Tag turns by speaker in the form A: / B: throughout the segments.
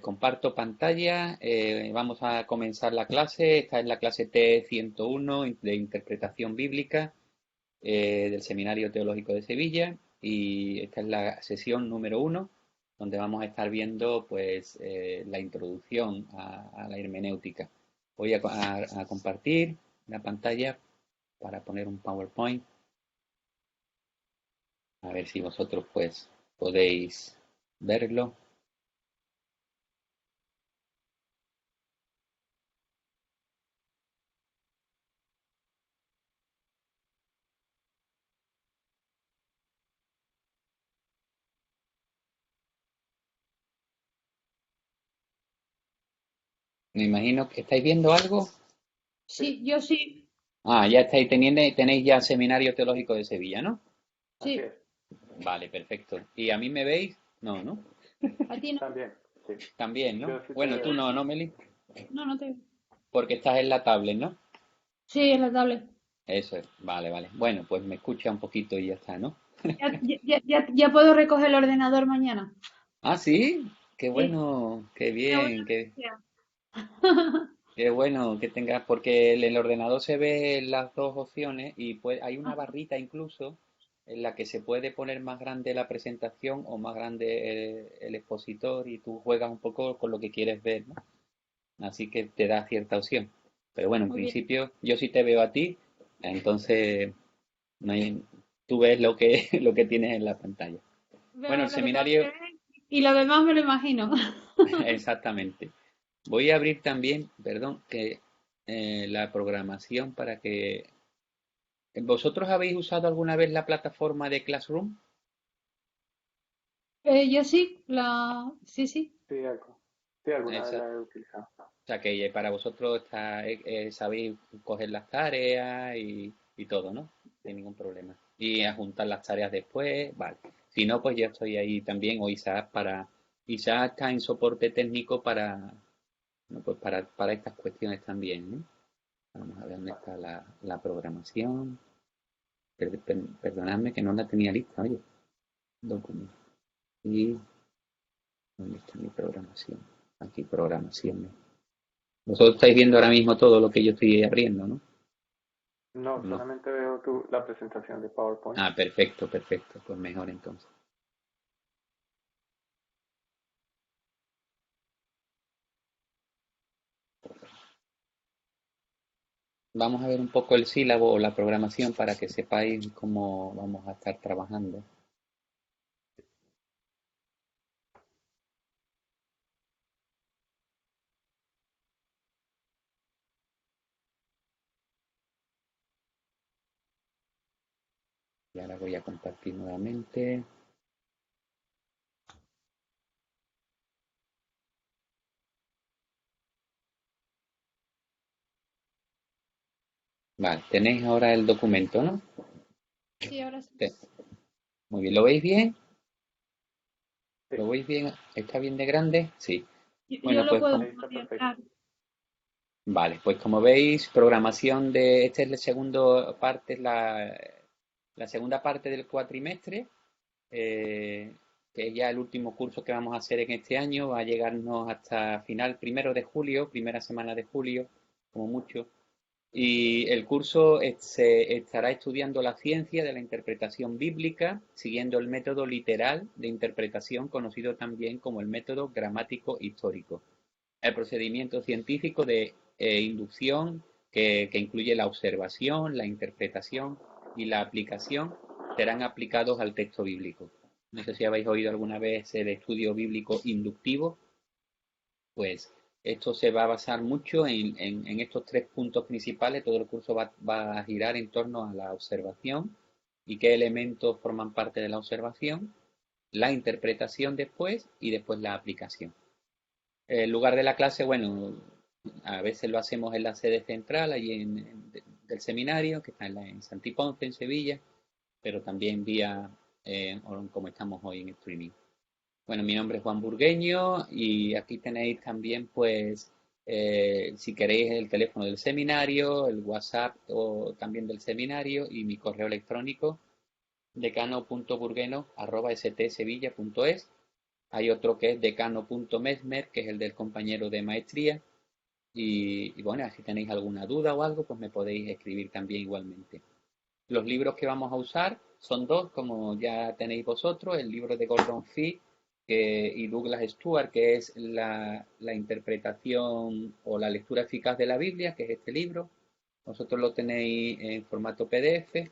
A: Comparto pantalla, vamos a comenzar la clase. Esta es la clase T101 de Interpretación Bíblica del Seminario Teológico de Sevilla y esta es la sesión número 1 donde vamos a estar viendo pues la introducción a la hermenéutica. Voy a compartir la pantalla para poner un PowerPoint, a ver si vosotros pues podéis verlo. Me imagino que estáis viendo algo.
B: Sí, yo sí,
A: Ah, ya estáis teniendo, tenéis ya Seminario Teológico de Sevilla, ¿no?
C: Así
B: sí,
C: es,
A: Vale, perfecto. ¿Y a mí me veis? No, ¿no?
B: a ti no,
C: también, sí.
A: También, ¿no?
C: Yo sí te
A: Bueno, tú
C: veo.
A: no, ¿no, Meli?
B: no, no te.
A: Porque estás en la tablet, ¿no?
B: Sí, en la tablet.
A: Eso es, vale, vale. Bueno, pues me escucha un poquito y ya está, ¿no?
B: Ya puedo recoger el ordenador mañana.
A: Ah, sí, qué
B: Sí,
A: bueno, qué
B: una buena
A: bien,
B: noticia.
A: qué bueno que tengas, porque en el ordenador se ve las dos opciones y pues hay una
B: Ah,
A: barrita incluso en la que se puede poner más grande la presentación o más grande el expositor y tú juegas un poco con lo que quieres ver, ¿no? Así que te da cierta opción. Pero bueno, en
B: muy bien.
A: principio yo sí te veo a ti, entonces no hay- tú ves lo que, lo que tienes en la pantalla. Bueno,
B: Veo
A: el
B: lo que tengo que
A: seminario,
B: ver y lo demás me lo imagino.
A: exactamente. Voy a abrir también, perdón, que la programación para que... ¿Vosotros habéis usado alguna vez la plataforma de Classroom?
B: Yo sí, sí, sí.
C: Sí, sí, alguna vez
A: Esa-
C: la he utilizado.
A: o sea, que para vosotros está, sabéis coger las tareas y todo, ¿no? Sin ningún problema. Y adjuntar las tareas después, vale. Si no, pues yo estoy ahí también, o Isaac Isaac está en soporte técnico para, no, pues para estas cuestiones también, ¿no? Vamos a ver dónde
C: Vale.
A: está la programación. Perdonadme que no la tenía lista, oye. Documento. ¿Y dónde está mi programación? Aquí, programación. Vosotros estáis viendo ahora mismo todo lo que yo estoy abriendo, ¿no?
C: No,
A: No.
C: solamente veo la presentación de PowerPoint.
A: Ah, perfecto, perfecto. Pues mejor entonces. Vamos a ver un poco el sílabo o la programación para que sepáis cómo vamos a estar trabajando. Y ahora voy a compartir nuevamente. Vale, tenéis ahora el documento, ¿no?
B: Sí, ahora sí.
A: Te- Muy bien, ¿lo veis bien?
C: Sí,
A: ¿Lo veis bien? ¿Está bien de grande? Sí.
B: Yo
A: Bueno,
B: lo
A: pues
B: puedo
C: ahí está perfecto.
B: orientar.
A: vale, pues como veis, programación de, esta es la segunda parte, la segunda parte del cuatrimestre, eh, que es ya el último curso que vamos a hacer en este año, va a llegarnos hasta final 1 de julio, primera semana de julio, como mucho. Y el curso se estará estudiando la ciencia de la interpretación bíblica, siguiendo el método literal de interpretación, conocido también como el método gramático histórico. El procedimiento científico de inducción que incluye la observación, la interpretación y la aplicación serán aplicados al texto bíblico. No sé si habéis oído alguna vez el estudio bíblico inductivo, pues esto se va a basar mucho en estos 3 puntos principales. Todo el curso va a girar en torno a la observación y qué elementos forman parte de la observación, la interpretación después y después la aplicación. El lugar de la clase, bueno, a veces lo hacemos en la sede central, allí del seminario, que está en Santiponce, en Sevilla, pero también vía, como estamos hoy en streaming. Bueno, mi nombre es Juan Burgueño y aquí tenéis también, pues, si queréis el teléfono del seminario, el WhatsApp o también del seminario y mi correo electrónico decano.burgueno@stsevilla.es. Hay otro que es decano.mesmer, que es el del compañero de maestría. Y bueno, si tenéis alguna duda o algo, pues me podéis escribir también igualmente. Los libros que vamos a usar son dos, como ya tenéis vosotros, el libro de Gordon Fee y Douglas Stuart, que es la interpretación o la lectura eficaz de la Biblia, que es este libro. Vosotros lo tenéis en formato PDF.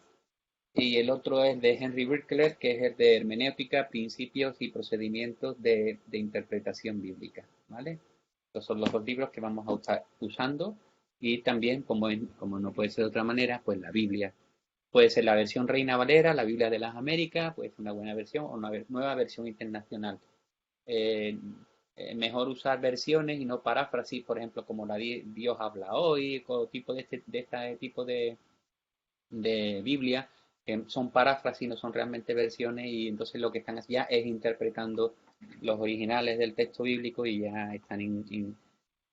A: Y el otro es de Henry Birkler, que es el de hermenéutica, principios y procedimientos de interpretación bíblica, ¿vale? Estos son los dos libros que vamos a estar usando y también, como no puede ser de otra manera, pues la Biblia. Puede ser la versión Reina Valera, la Biblia de las Américas, puede ser una buena versión o una nueva versión internacional. Eh, Mejor usar versiones y no paráfrasis, por ejemplo, como la Dios habla hoy, o tipo de este tipo de Biblia, que son paráfrasis, no son realmente versiones, y entonces lo que están ya es interpretando los originales del texto bíblico y ya están,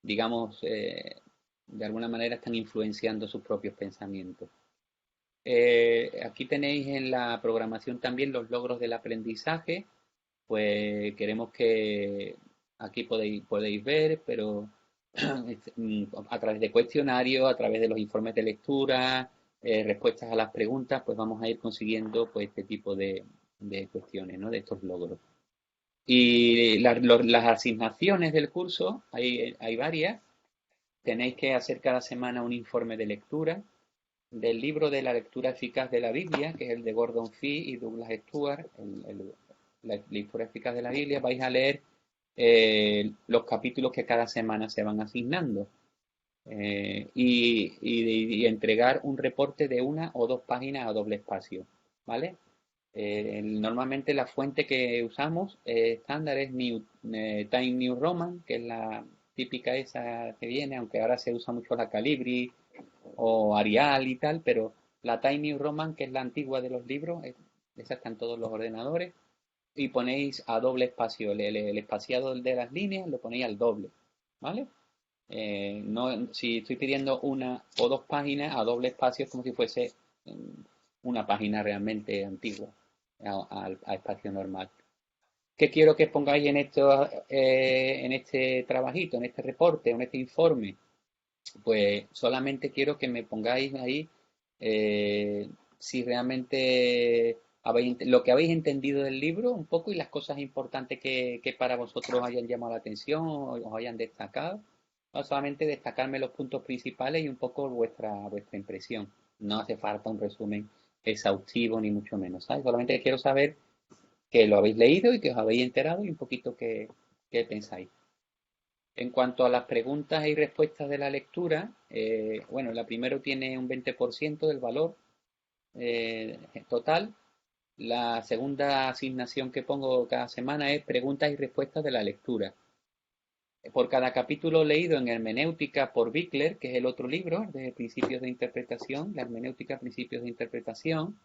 A: digamos, de alguna manera están influenciando sus propios pensamientos. Aquí tenéis en la programación también los logros del aprendizaje, pues queremos que aquí podéis ver, pero a través de cuestionarios, a través de los informes de lectura, respuestas a las preguntas, pues vamos a ir consiguiendo pues este tipo de cuestiones, ¿no? De estos logros. Y las asignaciones del curso, hay varias. Tenéis que hacer cada semana un informe de lectura del libro de la lectura eficaz de la Biblia, que es el de Gordon Fee y Douglas Stuart, la lectura eficaz de la Biblia. Vais a leer los capítulos que cada semana se van asignando y entregar un reporte de 1 o 2 páginas a doble espacio, ¿vale? Normalmente la fuente que usamos estándar es Time New Roman, que es la típica esa que viene, aunque ahora se usa mucho la Calibri o Arial y tal, pero la Time New Roman, que es la antigua de los libros, esa está en todos los ordenadores, y ponéis a doble espacio, el espaciado de las líneas lo ponéis al doble, ¿vale? No, si estoy pidiendo 1 o 2 páginas a doble espacio es como si fuese una página realmente antigua a espacio normal. ¿Qué quiero que pongáis en este trabajito, en este reporte, en este informe? Pues solamente quiero que me pongáis ahí eh, si realmente lo que habéis entendido del libro un poco y las cosas importantes que para vosotros hayan llamado la atención o os hayan destacado. No solamente destacarme los puntos principales y un poco vuestra impresión. No hace falta un resumen exhaustivo ni mucho menos, ¿sabes? Solamente quiero saber que lo habéis leído y que os habéis enterado y un poquito qué pensáis. En cuanto a las preguntas y respuestas de la lectura, bueno, la primera tiene un 20% del valor total. La segunda asignación que pongo cada semana es preguntas y respuestas de la lectura. Por cada capítulo leído en Hermenéutica por Bickler, que es el otro libro de Principios de Interpretación, la Hermenéutica, Principios de Interpretación,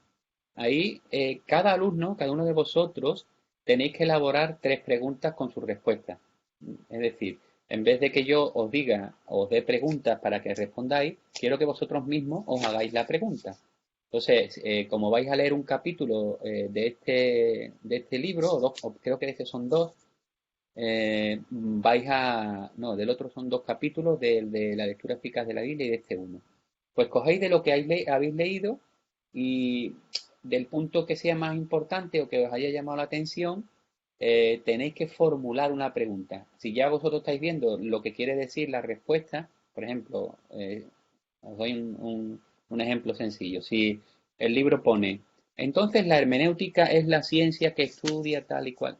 A: ahí cada alumno, cada uno de vosotros, tenéis que elaborar 3 preguntas con sus respuestas. Es decir, en vez de que yo os diga, os dé preguntas para que respondáis, quiero que vosotros mismos os hagáis la pregunta. Entonces, como vais a leer un capítulo de este libro, o creo que de este son dos, no, del otro son 2 capítulos de la lectura eficaz de la Biblia y de este uno. Pues cogéis de lo que habéis leído y del punto que sea más importante o que os haya llamado la atención, tenéis que formular una pregunta. Si ya vosotros estáis viendo lo que quiere decir la respuesta, por ejemplo, os doy un ejemplo sencillo. Si el libro pone, entonces la hermenéutica es la ciencia que estudia tal y cual.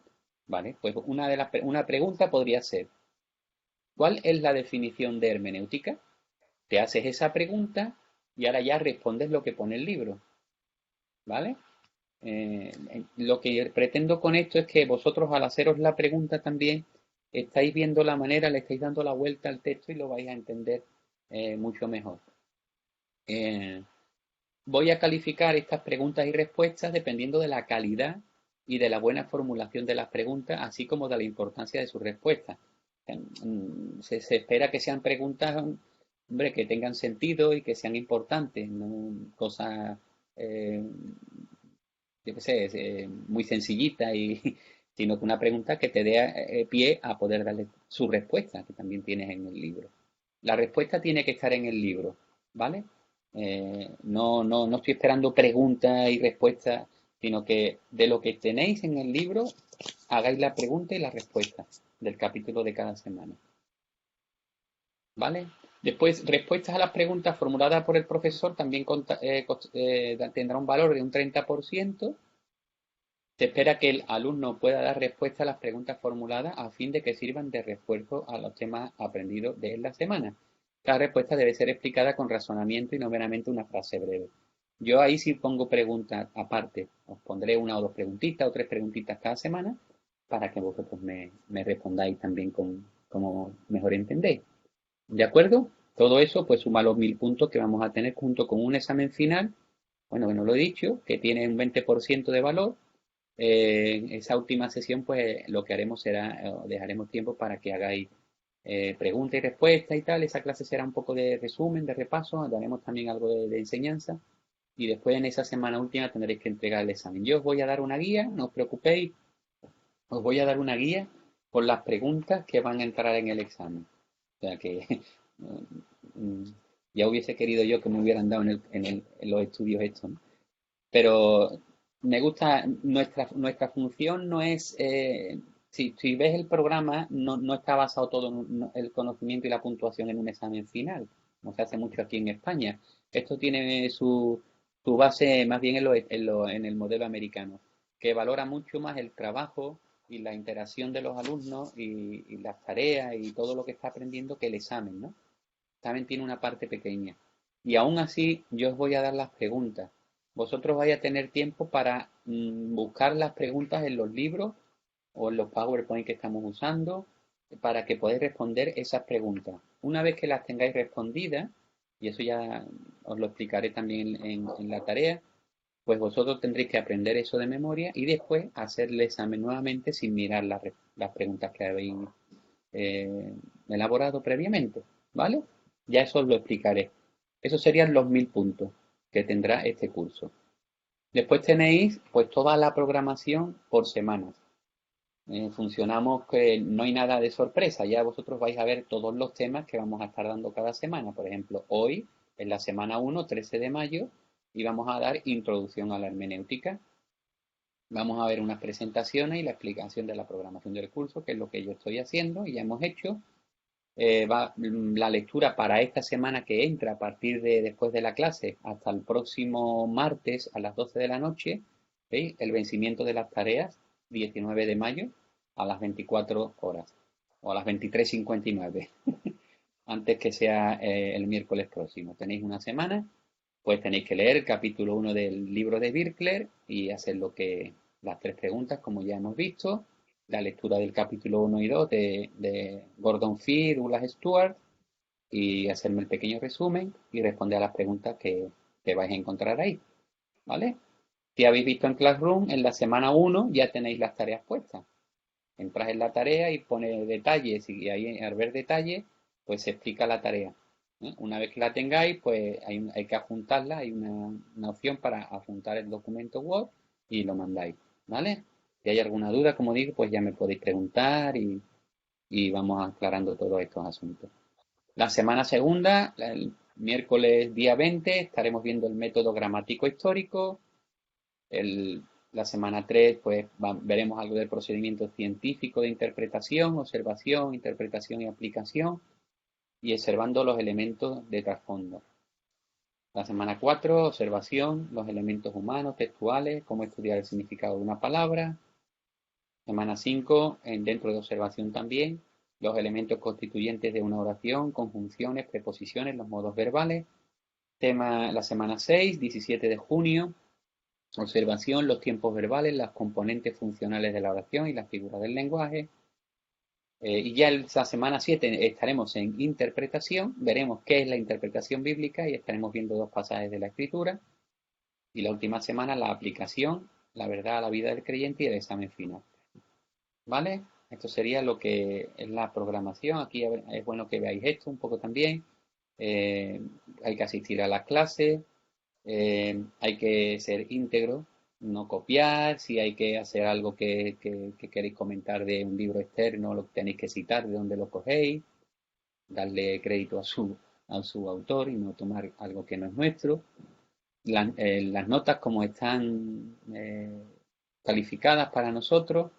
A: Vale, pues una pregunta podría ser, ¿cuál es la definición de hermenéutica? Te haces esa pregunta y ahora ya respondes lo que pone el libro. ¿Vale? Lo que pretendo con esto es que vosotros al haceros la pregunta también estáis viendo la manera, le estáis dando la vuelta al texto y lo vais a entender mucho mejor. Voy a calificar estas preguntas y respuestas dependiendo de la calidad y de la buena formulación de las preguntas, así como de la importancia de sus respuestas. Se espera que sean preguntas, hombre, que tengan sentido y que sean importantes, no cosas, yo qué sé, muy sencillitas y sino que una pregunta que te dé pie a poder darle su respuesta, que también tienes en el libro. La respuesta tiene que estar en el libro, ¿vale? No estoy esperando preguntas y respuestas, sino que de lo que tenéis en el libro, hagáis la pregunta y la respuesta del capítulo de cada semana. ¿Vale? Después, respuestas a las preguntas formuladas por el profesor también tendrá un valor de un 30%. Se espera que el alumno pueda dar respuesta a las preguntas formuladas a fin de que sirvan de refuerzo a los temas aprendidos de la semana. Cada respuesta debe ser explicada con razonamiento y no meramente una frase breve. Yo ahí sí pongo preguntas aparte. Os pondré una o dos preguntitas o tres preguntitas cada semana para que vosotros me respondáis también como mejor entendéis. ¿De acuerdo? Todo eso pues suma los 1000 puntos que vamos a tener junto con un examen final, bueno, que no lo he dicho, que tiene un 20% de valor. En esa última sesión pues lo que haremos será, dejaremos tiempo para que hagáis preguntas y respuestas y tal. Esa clase será un poco de resumen, de repaso, daremos también algo de enseñanza y después en esa semana última tendréis que entregar el examen. Yo os voy a dar una guía, no os preocupéis, os voy a dar una guía con las preguntas que van a entrar en el examen. O sea que ya hubiese querido yo que me hubieran dado en los estudios estos, ¿no? Pero me gusta, nuestra función no es, si ves el programa, no está basado todo en el conocimiento y la puntuación en un examen final, como se hace mucho aquí en España. Esto tiene su base más bien en el modelo americano, que valora mucho más el trabajo y la interacción de los alumnos y las tareas y todo lo que está aprendiendo que el examen, ¿no? El examen tiene una parte pequeña. Y aún así, yo os voy a dar las preguntas. Vosotros vais a tener tiempo para buscar las preguntas en los libros o en los PowerPoint que estamos usando para que podáis responder esas preguntas. Una vez que las tengáis respondidas, y eso ya os lo explicaré también en la tarea, pues vosotros tendréis que aprender eso de memoria y después hacer el examen nuevamente sin mirar las preguntas que habéis elaborado previamente, ¿vale? Ya eso os lo explicaré. Esos serían los 1000 puntos que tendrá este curso. Después tenéis pues toda la programación por semanas. Funcionamos que no hay nada de sorpresa, ya vosotros vais a ver todos los temas que vamos a estar dando cada semana. Por ejemplo, hoy, en la semana 1, 13 de mayo, y vamos a dar introducción a la hermenéutica. Vamos a ver unas presentaciones y la explicación de la programación del curso, que es lo que yo estoy haciendo y ya hemos hecho. La lectura para esta semana que entra a partir de después de la clase hasta el próximo martes a las 12 de la noche, ¿veis? El vencimiento de las tareas, 19 de mayo a las 24 horas o a las 23:59, antes que sea el miércoles próximo. Tenéis una semana, pues tenéis que leer el capítulo 1 del libro de Birkler y hacer las tres preguntas como ya hemos visto, la lectura del capítulo 1 y 2 de Gordon Fee y Douglas Stewart y hacerme el pequeño resumen y responder a las preguntas que vais a encontrar ahí, ¿vale? Si habéis visto en Classroom, en la semana 1 ya tenéis las tareas puestas. Entras en la tarea y pone detalles y ahí al ver detalles, pues se explica la tarea. Una vez que la tengáis, pues hay que adjuntarla, hay una opción para adjuntar el documento Word y lo mandáis, ¿vale? Si hay alguna duda, como digo, pues ya me podéis preguntar y vamos aclarando todos estos asuntos. La semana segunda, el miércoles día 20, estaremos viendo el método gramático histórico. La semana 3, pues veremos algo del procedimiento científico de interpretación, observación, interpretación y aplicación, y observando los elementos de trasfondo. La semana 4, observación, los elementos humanos, textuales, cómo estudiar el significado de una palabra. Semana 5, dentro de observación también, los elementos constituyentes de una oración, conjunciones, preposiciones, los modos verbales. La semana 6, 17 de junio, observación, los tiempos verbales, las componentes funcionales de la oración y las figuras del lenguaje. Y ya la semana 7 estaremos en interpretación, veremos qué es la interpretación bíblica y estaremos viendo dos pasajes de la Escritura. Y la última semana la aplicación, la verdad a la vida del creyente y el examen final. ¿Vale? Esto sería lo que es la programación. Aquí es bueno que veáis esto un poco también. Hay que asistir a las clases, hay que ser íntegro, no copiar, si hay que hacer algo que queréis comentar de un libro externo, lo tenéis que citar de donde lo cogéis, darle crédito a su autor y no tomar algo que no es nuestro. Las notas como están calificadas para nosotros,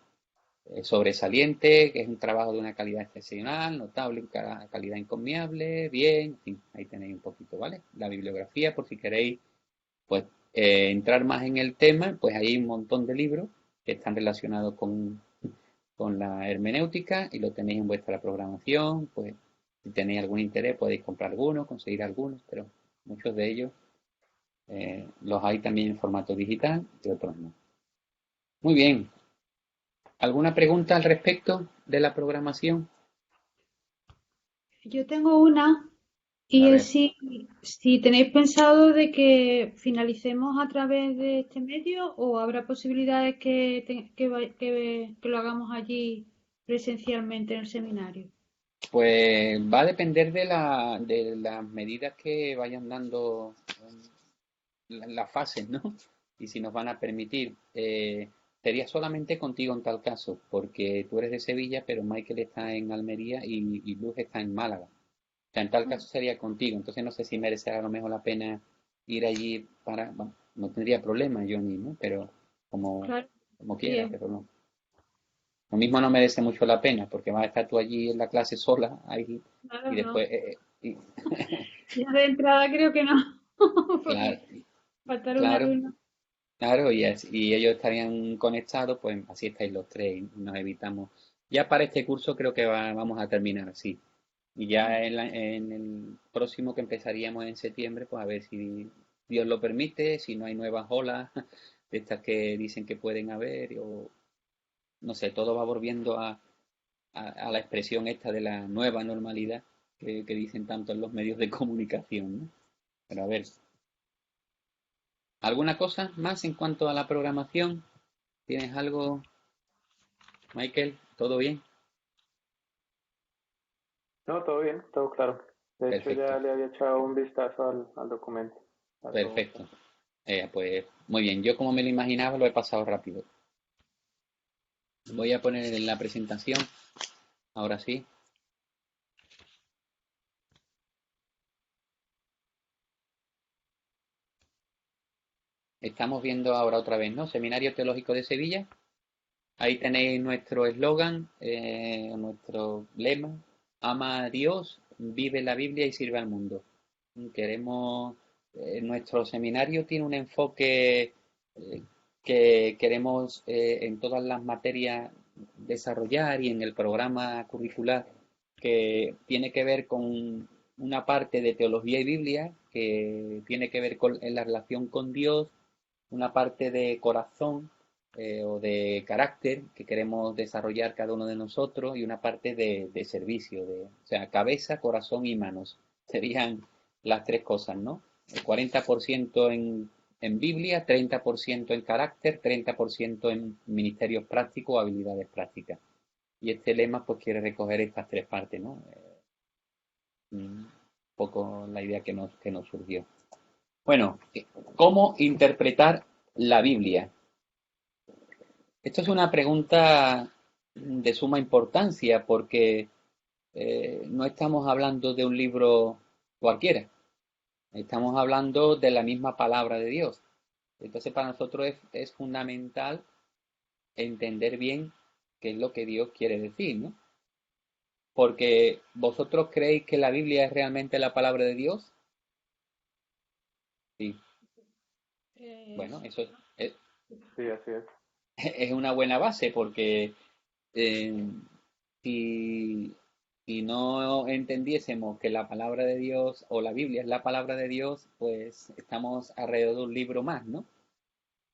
A: sobresaliente, que es un trabajo de una calidad excepcional, notable, calidad encomiable, bien, en fin, ahí tenéis un poquito, ¿vale? La bibliografía, por si queréis, pues, entrar más en el tema, pues hay un montón de libros que están relacionados con la hermenéutica y lo tenéis en vuestra programación, pues, si tenéis algún interés podéis comprar algunos, conseguir algunos, pero muchos de ellos los hay también en formato digital y otros no. Muy bien. ¿Alguna pregunta al respecto de la programación?
B: Yo tengo una
A: A
B: y es
A: ver,
B: si tenéis pensado de que finalicemos a través de este medio o habrá posibilidades que lo hagamos allí presencialmente en el seminario.
A: pues va a depender de las medidas que vayan dando las fases, ¿no? Y si nos van a permitir. Sería solamente contigo en tal caso, porque tú eres de Sevilla, pero Michael está en Almería y Luz está en Málaga. O sea, en tal caso sería contigo. Entonces no sé si merecerá a lo mejor la pena ir allí para... Bueno, no tendría problema yo ni, ¿no? Pero como,
B: Claro,
A: como
B: sí,
A: quiera, pero no. Lo mismo no merece mucho la pena, porque vas a estar tú allí en la clase sola, ahí, y
B: claro, no.
A: después...
B: Ya de entrada creo que no, porque
A: claro,
B: faltar un
A: claro,
B: alumno.
A: claro, y ellos estarían conectados, pues así estáis los tres y nos evitamos. Ya para este curso creo que vamos a terminar así. Y ya en el próximo que empezaríamos en septiembre, pues a ver si Dios lo permite, si no hay nuevas olas de estas que dicen que pueden haber, o no sé, todo va volviendo a la expresión esta de la nueva normalidad que dicen tanto en los medios de comunicación, ¿no? Pero a ver, ¿alguna cosa más en cuanto a la programación? ¿Tienes algo, Michael? ¿Todo bien?
C: No, todo bien, todo claro. De hecho,
A: Perfecto,
C: ya le había echado un vistazo al documento. Está todo muy
A: perfecto.
C: claro.
A: Pues muy bien, yo como me lo imaginaba lo he pasado rápido. Voy a poner en la presentación, ahora sí. Estamos viendo ahora otra vez, ¿no? Seminario Teológico de Sevilla. Ahí tenéis nuestro eslogan, nuestro lema. Ama a Dios, vive la Biblia y sirve al mundo. Queremos, nuestro seminario tiene un enfoque que queremos en todas las materias desarrollar y en el programa curricular que tiene que ver con una parte de teología y Biblia, que tiene que ver en la relación con Dios, una parte de corazón o de carácter que queremos desarrollar cada uno de nosotros y una parte de servicio, o sea, cabeza, corazón y manos. Serían las tres cosas, ¿no? El 40% en Biblia, 30% en carácter, 30% en ministerios prácticos o habilidades prácticas. Y este lema pues quiere recoger estas tres partes, ¿no? Un poco la idea que nos surgió. Bueno, ¿cómo interpretar la Biblia? Esto es una pregunta de suma importancia porque no estamos hablando de un libro cualquiera, estamos hablando de la misma palabra de Dios. Entonces para nosotros es fundamental entender bien qué es lo que Dios quiere decir, ¿no? Porque vosotros creéis que la Biblia es realmente la palabra de Dios. Sí, bueno,
B: Sí,
A: eso es,
C: Sí, así es.
A: es una buena base porque eh, si, si no entendiésemos que la palabra de Dios o la Biblia es la palabra de Dios, pues estamos alrededor de un libro más, ¿no?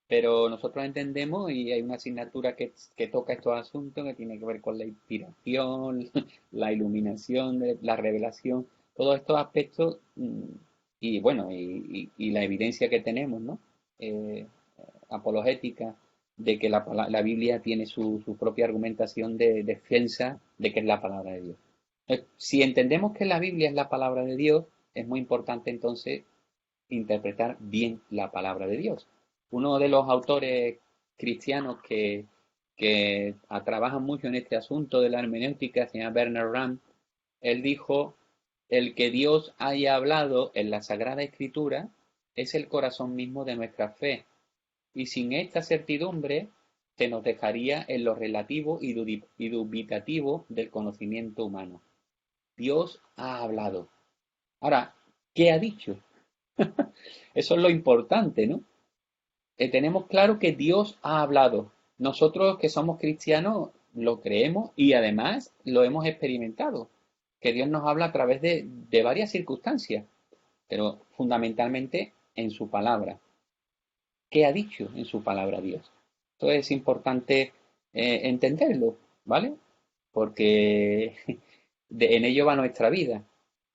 A: Pero nosotros entendemos y hay una asignatura que toca estos asuntos que tiene que ver con la inspiración, la iluminación, la revelación, todos estos aspectos y bueno, y la evidencia que tenemos, ¿no? Eh, apologética de que la Biblia tiene su propia argumentación de defensa de que es la palabra de Dios. Si entendemos que la Biblia es la palabra de Dios, es muy importante entonces interpretar bien la palabra de Dios. Uno de los autores cristianos que trabajan mucho en este asunto de la hermenéutica, se llama Bernard Ramm. Él dijo, el que Dios haya hablado en la Sagrada Escritura es el corazón mismo de nuestra fe, y sin esta certidumbre se nos dejaría en lo relativo y dubitativo del conocimiento humano. Dios ha hablado. Ahora, ¿qué ha dicho? Eso es lo importante, ¿no? Tenemos claro que Dios ha hablado. Nosotros que somos cristianos lo creemos y además lo hemos experimentado, que Dios nos habla a través de varias circunstancias, pero fundamentalmente en su palabra. ¿Qué ha dicho en su palabra Dios? Esto es importante entenderlo, ¿vale? Porque en ello va nuestra vida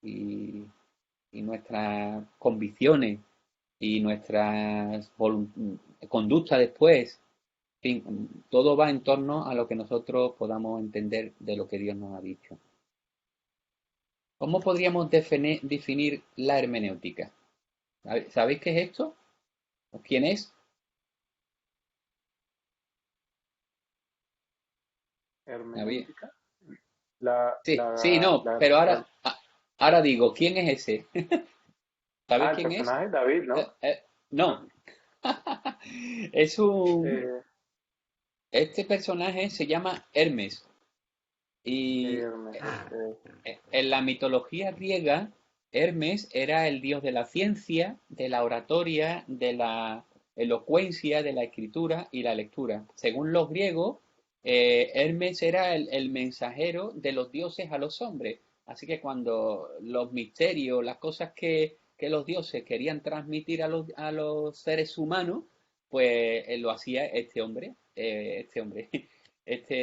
A: y, y nuestras convicciones y nuestras conductas después. En fin, todo va en torno a lo que nosotros podamos entender de lo que Dios nos ha dicho. ¿Cómo podríamos definir la hermenéutica? ¿Sabéis qué es esto? ¿Quién es?
C: Hermenéutica.
A: Sí, no, pero ahora digo, ¿quién es ese? ¿Sabéis
C: El
A: quién es?
C: personaje David, ¿no?
A: No. Es un.
C: Eh,
A: Este personaje se llama Hermes y
C: Hermes, ok.
A: en la mitología griega, Hermes era el dios de la ciencia, de la oratoria, de la elocuencia, de la escritura y la lectura. Según los griegos, Hermes era el mensajero de los dioses a los hombres. Así que cuando los misterios, las cosas que los dioses querían transmitir a los seres humanos, pues lo hacía este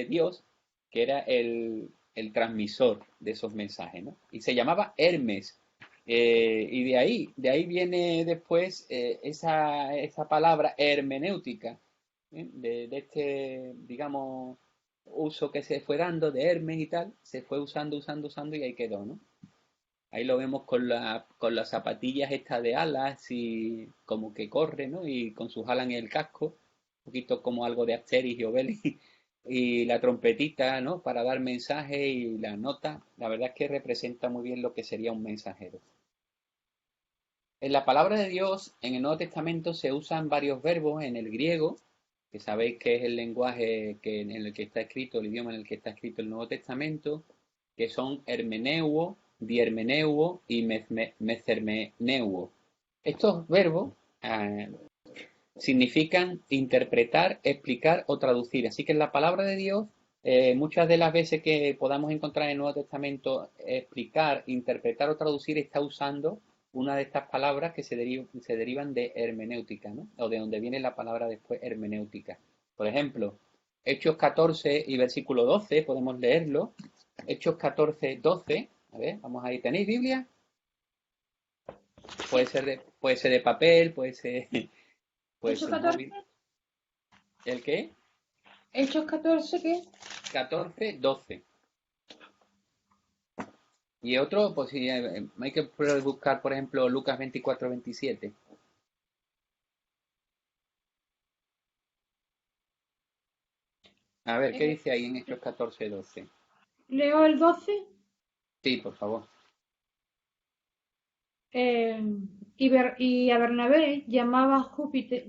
A: dios, que era el transmisor de esos mensajes, ¿no? Y se llamaba Hermes. Y de ahí viene después esa palabra hermenéutica, de este, digamos, uso que se fue dando de Hermes y tal, se fue usando y ahí quedó, ¿no? Ahí lo vemos con las zapatillas estas de alas y como que corre, ¿no? Y con sus alas en el casco, un poquito como algo de Asterix y Obelix, y la trompetita, ¿no? Para dar mensajes y la nota, la verdad es que representa muy bien lo que sería un mensajero. En la palabra de Dios, en el Nuevo Testamento, se usan varios verbos en el griego, que sabéis que es el lenguaje en el que está escrito, el idioma en el que está escrito el Nuevo Testamento, que son hermeneuo, diermeneuo y mezhermeneuo. Estos verbos significan interpretar, explicar o traducir. Así que en la palabra de Dios, muchas de las veces que podamos encontrar en el Nuevo Testamento explicar, interpretar o traducir, está usando una de estas palabras que se derivan de hermenéutica, ¿no? O de donde viene la palabra después hermenéutica. Por ejemplo, Hechos 14 y versículo 12, podemos leerlo. Hechos 14, 12. A ver, vamos ahí. ¿Tenéis Biblia? Puede ser de papel, puede ser
B: ¿Hechos
A: móvil.
B: 14?
A: ¿El qué?
B: ¿Hechos 14 qué?
A: 14, 12. Y otro, pues sí, hay que buscar, por ejemplo, Lucas 24, 27. A ver, ¿qué dice ahí en Hechos 14, 12?
B: Leo el 12.
A: Sí, por favor.
B: Y a Bernabé llamaban Júpiter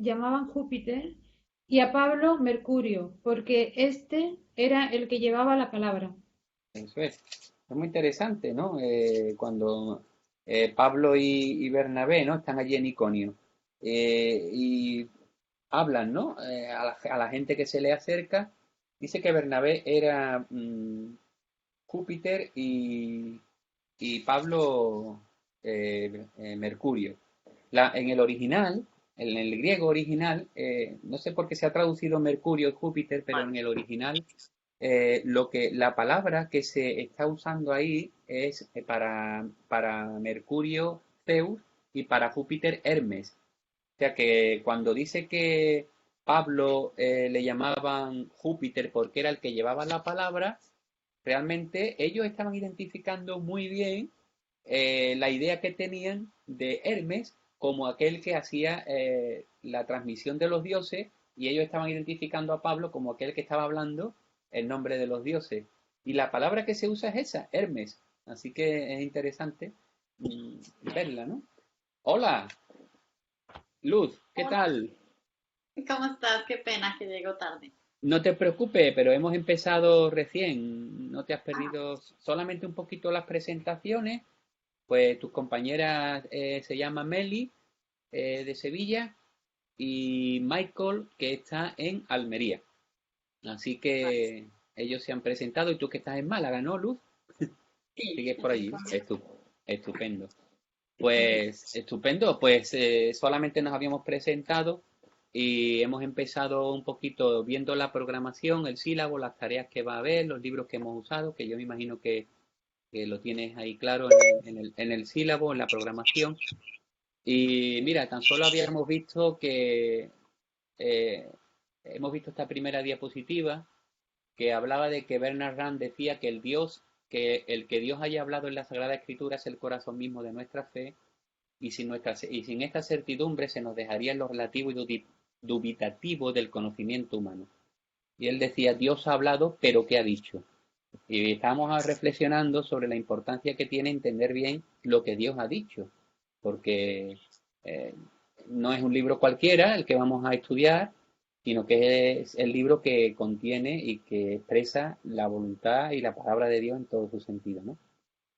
B: y a Pablo Mercurio, porque este era el que llevaba la palabra.
A: Eso es. Es muy interesante, ¿no? Cuando Pablo y Bernabé, ¿no? Están allí en Iconio y hablan, ¿no? A la gente que se le acerca, dice que Bernabé era Júpiter y Pablo Mercurio. En el original, en el griego original, no sé por qué se ha traducido Mercurio y Júpiter, pero en el original la palabra que se está usando ahí es para Mercurio Zeus y para Júpiter Hermes. O sea que cuando dice que Pablo le llamaban Júpiter porque era el que llevaba la palabra, realmente ellos estaban identificando muy bien la idea que tenían de Hermes como aquel que hacía la transmisión de los dioses y ellos estaban identificando a Pablo como aquel que estaba hablando en nombre de los dioses. Y la palabra que se usa es esa, Hermes. Así que es interesante verla, ¿no? Hola, Luz, ¿qué
D: Hola,
A: tal?
D: ¿cómo estás? Qué pena que llego tarde.
A: No te preocupes, pero hemos empezado recién. No te has
D: Ah,
A: perdido solamente un poquito las presentaciones. Pues tus compañeras se llama Meli de Sevilla y Michael que está en Almería. Así
D: vale.
A: que ellos se han presentado y tú que estás en Málaga, ¿no, Luz?
D: Sí,
A: Sigues por
D: estoy
A: allí.
D: con
A: Estupendo.
D: sí.
A: Pues estupendo, pues solamente nos habíamos presentado y hemos empezado un poquito viendo la programación, el sílabo, las tareas que va a haber, los libros que hemos usado, que yo me imagino que lo tienes ahí claro en el sílabo, en la programación. Y mira, tan solo habíamos visto que eh, hemos visto esta primera diapositiva que hablaba de que Bernard Rand decía que el que Dios haya hablado en la Sagrada Escritura es el corazón mismo de nuestra fe y sin esta certidumbre se nos dejaría en lo relativo y dubitativo del conocimiento humano. Y él decía, Dios ha hablado, pero ¿qué ha dicho? Y estábamos reflexionando sobre la importancia que tiene entender bien lo que Dios ha dicho, porque eh, no es un libro cualquiera el que vamos a estudiar, sino que es el libro que contiene y que expresa la voluntad y la palabra de Dios en todo su sentido, ¿no?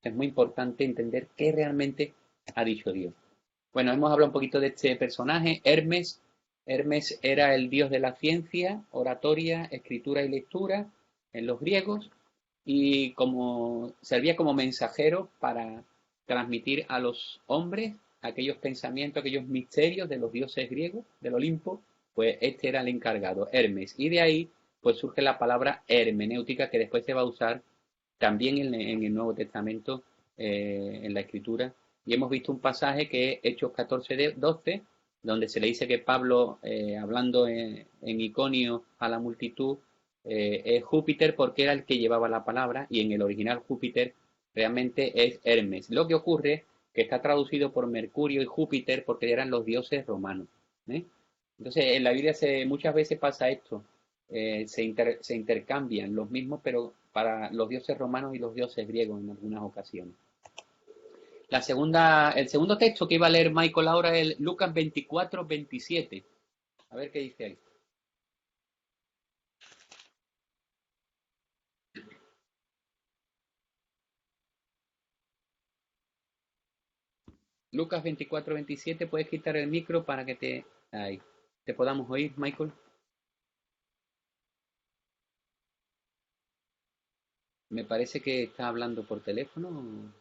A: Es muy importante entender qué realmente ha dicho Dios. Bueno, hemos hablado un poquito de este personaje, Hermes. Hermes era el dios de la ciencia, oratoria, escritura y lectura en los griegos y servía como mensajero para transmitir a los hombres aquellos pensamientos, aquellos misterios de los dioses griegos del Olimpo, pues este era el encargado, Hermes. Y de ahí pues surge la palabra hermenéutica que después se va a usar también en el Nuevo Testamento, en la Escritura. Y hemos visto un pasaje que es Hechos 14:12, donde se le dice que Pablo, hablando en Iconio a la multitud, es Júpiter porque era el que llevaba la palabra y en el original Júpiter realmente es Hermes. Lo que ocurre que está traducido por Mercurio y Júpiter porque eran los dioses romanos. ¿eh? Entonces, en la Biblia muchas veces pasa esto, se intercambian los mismos, pero para los dioses romanos y los dioses griegos en algunas ocasiones. El segundo texto que iba a leer Michael ahora es Lucas 24:27. A ver qué dice ahí. Lucas 24:27, puedes quitar el micro para que te podamos oír, Michael. Me parece que está hablando por teléfono o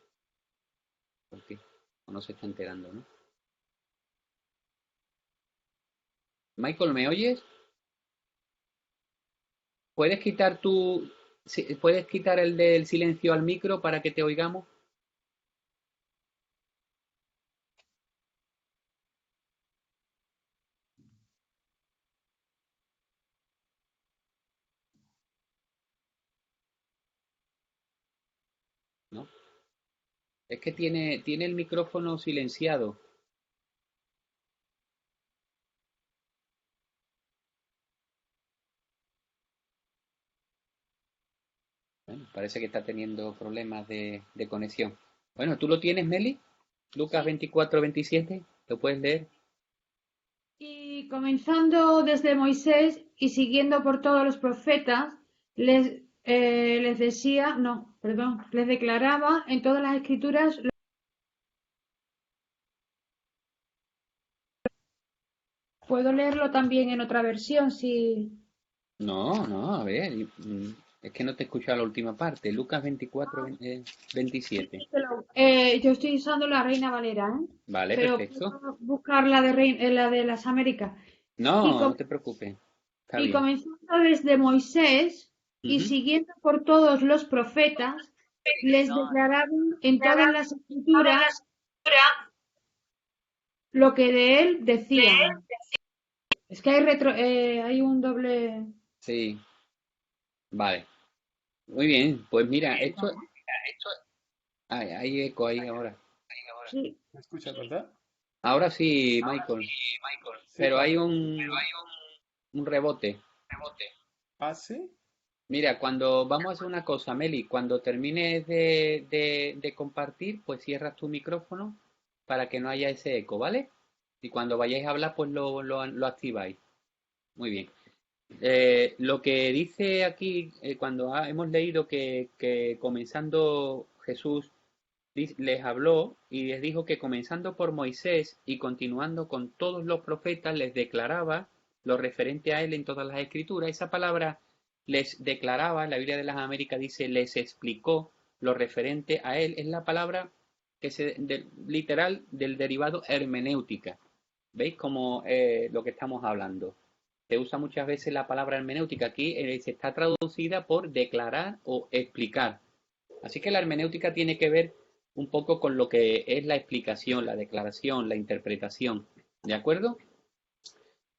A: por qué. O no se está enterando, ¿no? Michael, ¿me oyes? ¿Puedes quitar el del silencio al micro para que te oigamos? ¿No? Es que tiene el micrófono silenciado. Bueno, parece que está teniendo problemas de conexión. Bueno, ¿tú lo tienes, Meli? Lucas
B: Sí.
A: 24:27, ¿lo puedes leer?
B: Y comenzando desde Moisés y siguiendo por todos los profetas, les decía, no, perdón, les declaraba en todas las escrituras. Puedo leerlo también en otra versión, si
A: No, no, a ver, es que no te he escuchado la última parte. Lucas 24:27.
B: yo estoy usando la Reina Valera, ¿eh?
A: Vale,
B: Pero
A: perfecto.
B: puedo buscar la de las Américas. Y,
A: No,
B: com-
A: no te preocupes. Está
B: y
A: bien.
B: comenzando desde Moisés y
A: Ujú.
B: siguiendo por todos los profetas, les declaraban en todas las escrituras lo que de él decían. Es que hay un doble.
A: Sí, vale. Muy bien, pues mira, hay eco ahí ahora.
B: Sí,
C: ¿Me escuchas, verdad?
A: Ahora sí, Michael,
E: Sí,
A: pero hay
E: Pablo.
A: un rebote.
E: ¿Ah, sí?
A: Mira, cuando vamos a hacer una cosa, Meli, cuando termines de compartir, pues cierras tu micrófono para que no haya ese eco, ¿vale? Y cuando vayáis a hablar, pues lo activáis. Muy bien. Lo que dice aquí, cuando hemos leído que comenzando Jesús les habló y les dijo que comenzando por Moisés y continuando con todos los profetas, les declaraba lo referente a él en todas las escrituras. Esa palabra les declaraba, la Biblia de las Américas dice, les explicó lo referente a él, es la palabra literal del derivado hermenéutica. ¿Veis cómo lo que estamos hablando? Se usa muchas veces la palabra hermenéutica. Aquí se está traducida por declarar o explicar. Así que la hermenéutica tiene que ver un poco con lo que es la explicación, la declaración, la interpretación. ¿De acuerdo?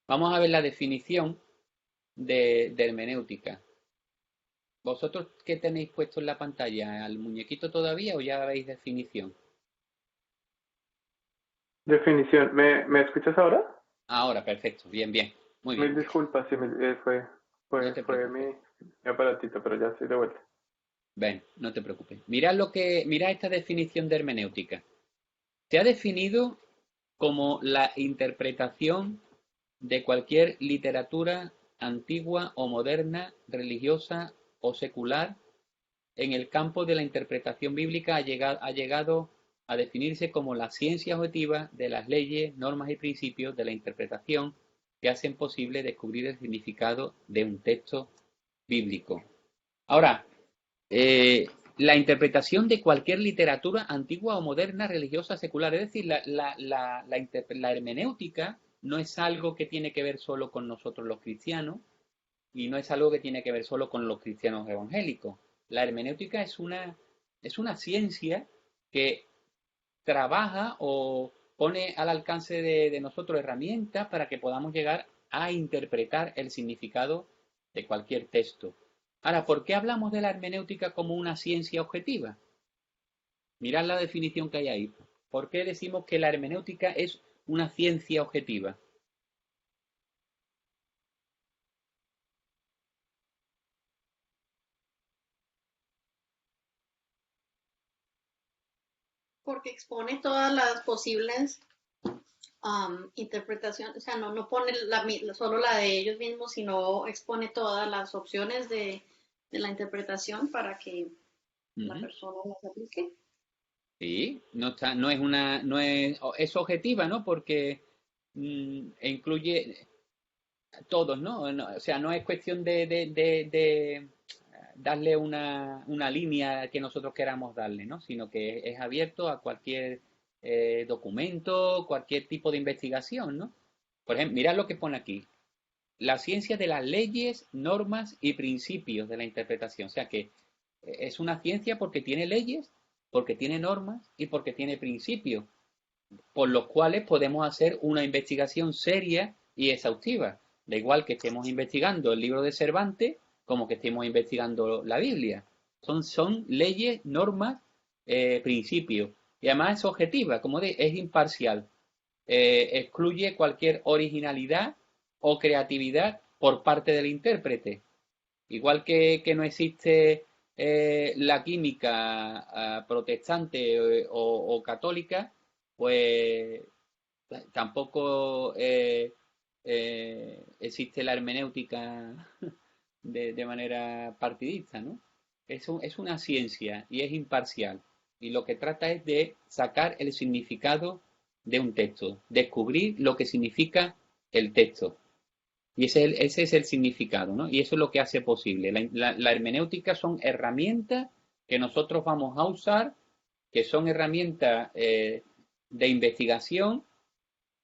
A: Vamos a ver la definición de hermenéutica. ¿Vosotros qué tenéis puesto en la pantalla? ¿Al muñequito todavía o ya veis definición?
C: Definición. ¿Me escuchas ahora?
A: Ahora, perfecto. Bien, bien. Muy bien.
C: Mil disculpas, sí, fue,
A: No
C: fue,
A: te
C: fue
A: preocupes.
C: mi aparatito, pero ya estoy de vuelta.
A: Ven, no te preocupes. Mirad esta definición de hermenéutica. Se ha definido como la interpretación de cualquier literatura antigua o moderna, religiosa o secular, en el campo de la interpretación bíblica ha llegado a definirse como la ciencia objetiva de las leyes, normas y principios de la interpretación que hacen posible descubrir el significado de un texto bíblico. Ahora, la interpretación de cualquier literatura antigua o moderna, religiosa, secular. Es decir, la hermenéutica no es algo que tiene que ver solo con nosotros los cristianos y no es algo que tiene que ver solo con los cristianos evangélicos. La hermenéutica es una ciencia que trabaja o pone al alcance de nosotros herramientas para que podamos llegar a interpretar el significado de cualquier texto. Ahora, ¿por qué hablamos de la hermenéutica como una ciencia objetiva? Mirad la definición que hay ahí. ¿Por qué decimos que la hermenéutica es una ciencia objetiva?
D: Porque expone todas las posibles interpretaciones, o sea, no pone solo la de ellos mismos, sino expone todas las opciones de la interpretación para que la persona las aplique.
A: Sí, es objetiva, ¿no? Porque incluye todos, ¿no? O sea, no es cuestión de darle una línea que nosotros queramos darle, ¿no? Sino que es abierto a cualquier documento, cualquier tipo de investigación, ¿no? Por ejemplo, mirad lo que pone aquí. La ciencia de las leyes, normas y principios de la interpretación. O sea que es una ciencia porque tiene leyes, porque tiene normas y porque tiene principios, por los cuales podemos hacer una investigación seria y exhaustiva. Da igual que estemos investigando el libro de Cervantes como que estemos investigando la Biblia. Son leyes, normas, principios. Y además es objetiva, es imparcial. Excluye cualquier originalidad o creatividad por parte del intérprete. Igual que no existe la química protestante o católica, pues tampoco existe la hermenéutica de manera partidista, ¿no? Es una ciencia y es imparcial. Y lo que trata es de sacar el significado de un texto, descubrir lo que significa el texto. Y ese es el significado, ¿no? Y eso es lo que hace posible. La hermenéutica son herramientas que nosotros vamos a usar, que son herramientas de investigación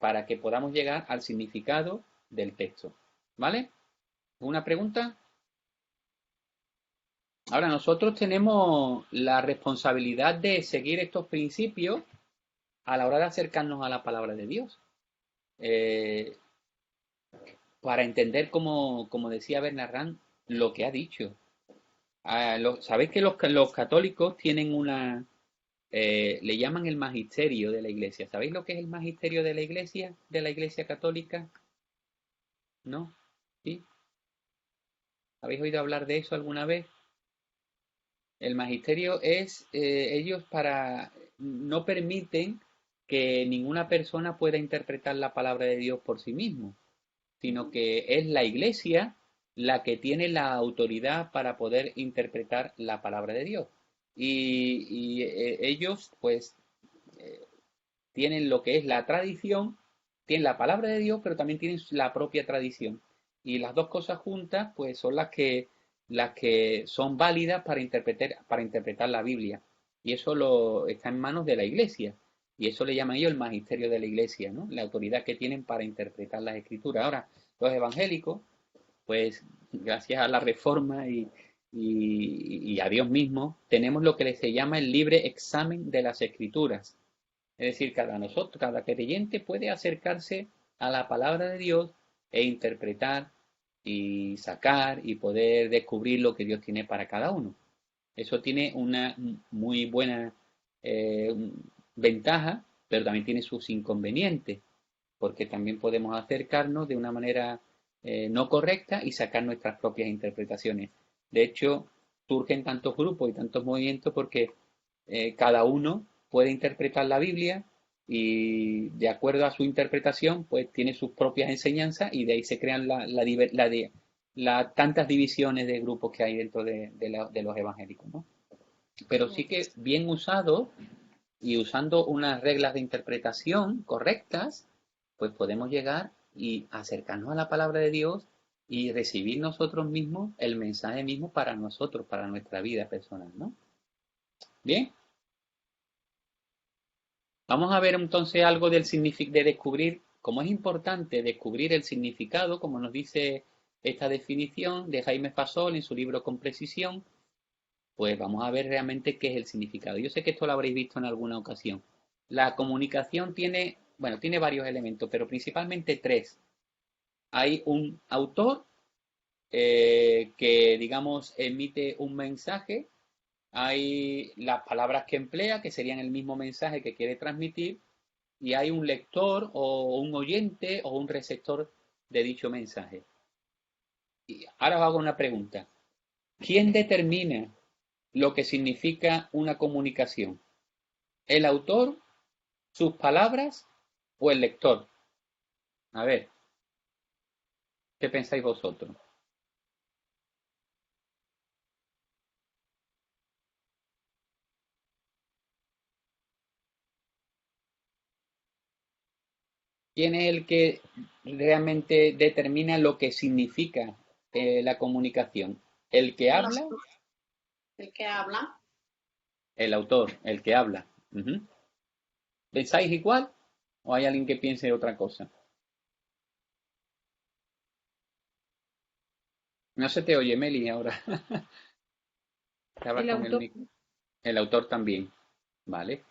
A: para que podamos llegar al significado del texto. ¿Vale? ¿Una pregunta? Ahora, nosotros tenemos la responsabilidad de seguir estos principios a la hora de acercarnos a la palabra de Dios. Para entender, como decía Bernardán, lo que ha dicho. Sabéis que los católicos tienen le llaman el magisterio de la Iglesia. ¿Sabéis lo que es el magisterio de la Iglesia católica? ¿No? ¿Sí? ¿Habéis oído hablar de eso alguna vez? El magisterio es, ellos no permiten que ninguna persona pueda interpretar la palabra de Dios por sí mismo, sino que es la Iglesia la que tiene la autoridad para poder interpretar la palabra de Dios. Y ellos, pues, tienen lo que es la tradición, tienen la palabra de Dios, pero también tienen la propia tradición. Y las dos cosas juntas, pues, son las que son válidas para interpretar la Biblia. Y eso está en manos de la Iglesia. Y eso le llaman ellos el magisterio de la Iglesia, ¿no? La autoridad que tienen para interpretar las Escrituras. Ahora, los evangélicos, pues, gracias a la Reforma y a Dios mismo, tenemos lo que se llama el libre examen de las Escrituras. Es decir, cada creyente puede acercarse a la palabra de Dios e interpretar y sacar y poder descubrir lo que Dios tiene para cada uno. Eso tiene una muy buena ventaja, pero también tiene sus inconvenientes, porque también podemos acercarnos de una manera no correcta y sacar nuestras propias interpretaciones. De hecho, surgen tantos grupos y tantos movimientos porque cada uno puede interpretar la Biblia y de acuerdo a su interpretación, pues tiene sus propias enseñanzas y de ahí se crean tantas divisiones de grupos que hay dentro de los evangélicos, ¿no? Pero sí que bien usado y usando unas reglas de interpretación correctas, pues podemos llegar y acercarnos a la palabra de Dios y recibir nosotros mismos el mensaje mismo para nosotros, para nuestra vida personal, ¿no? Bien. Vamos a ver entonces algo de descubrir, cómo es importante descubrir el significado, como nos dice esta definición de Jaime Fasol en su libro Con Precisión, pues vamos a ver realmente qué es el significado. Yo sé que esto lo habréis visto en alguna ocasión. La comunicación tiene varios elementos, pero principalmente tres. Hay un autor que, digamos, emite un mensaje. Hay las palabras que emplea, que serían el mismo mensaje que quiere transmitir, y hay un lector o un oyente o un receptor de dicho mensaje. Y ahora os hago una pregunta. ¿Quién determina lo que significa una comunicación? ¿El autor, sus palabras o el lector? A ver, ¿qué pensáis vosotros? ¿Quién es el que realmente determina lo que significa la comunicación? ¿El que habla?
D: El que habla.
A: El autor, el que habla. Uh-huh. ¿Pensáis igual o hay alguien que piense otra cosa? No se te oye, Meli, ahora.
B: El autor.
A: El autor también, ¿vale?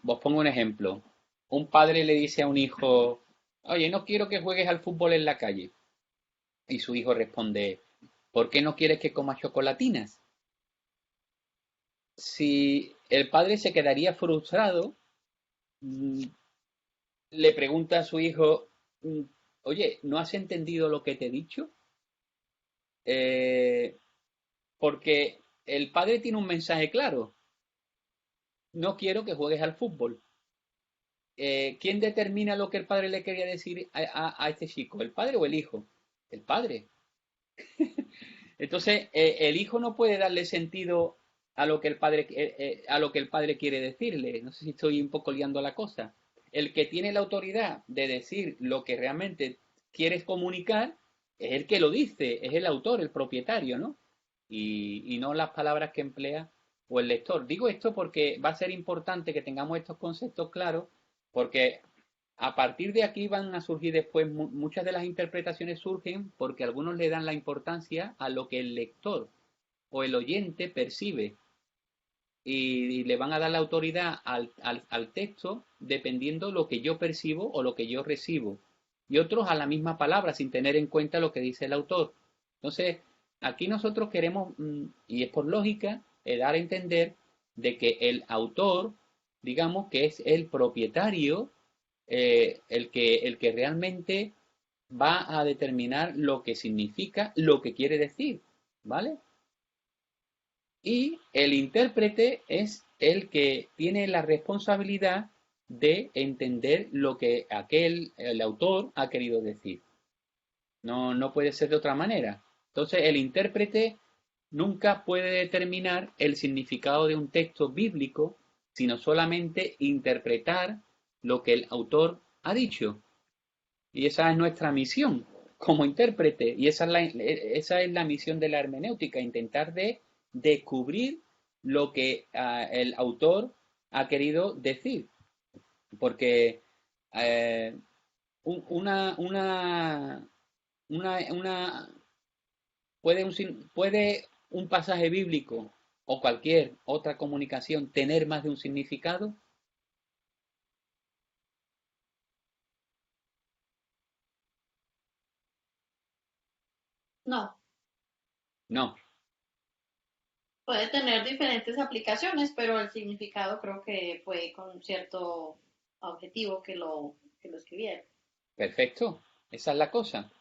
A: Os pongo un ejemplo. Un padre le dice a un hijo, oye, no quiero que juegues al fútbol en la calle. Y su hijo responde, ¿por qué no quieres que coma chocolatinas? Si el padre se quedaría frustrado, le pregunta a su hijo, oye, ¿no has entendido lo que te he dicho? Porque el padre tiene un mensaje claro. No quiero que juegues al fútbol. ¿Quién determina lo que el padre le quería decir a este chico? ¿El padre o el hijo? El padre. Entonces, el hijo no puede darle sentido a lo que el padre quiere decirle. No sé si estoy un poco liando la cosa. El que tiene la autoridad de decir lo que realmente quieres comunicar es el que lo dice, es el autor, el propietario, ¿no? Y no las palabras que emplea o el lector. Digo esto porque va a ser importante que tengamos estos conceptos claros, porque a partir de aquí van a surgir después muchas de las interpretaciones surgen porque algunos le dan la importancia a lo que el lector o el oyente percibe y le van a dar la autoridad al texto dependiendo lo que yo percibo o lo que yo recibo y otros a la misma palabra sin tener en cuenta lo que dice el autor. Entonces, aquí nosotros queremos, y es por lógica, dar a entender de que el autor, digamos que es el propietario, el que realmente va a determinar lo que significa, lo que quiere decir, ¿vale? Y el intérprete es el que tiene la responsabilidad de entender lo que el autor ha querido decir. No, no puede ser de otra manera. Entonces, el intérprete nunca puede determinar el significado de un texto bíblico, sino solamente interpretar lo que el autor ha dicho. Y esa es nuestra misión como intérprete. Y esa es la misión de la hermenéutica, intentar de descubrir lo que el autor ha querido decir. Porque eh, una, una, una, puede un pasaje bíblico o cualquier otra comunicación tener más de un significado.
D: No,
A: No.
D: puede tener diferentes aplicaciones, pero el significado creo que fue con cierto objetivo que lo escribieron.
A: Perfecto. Esa es la cosa.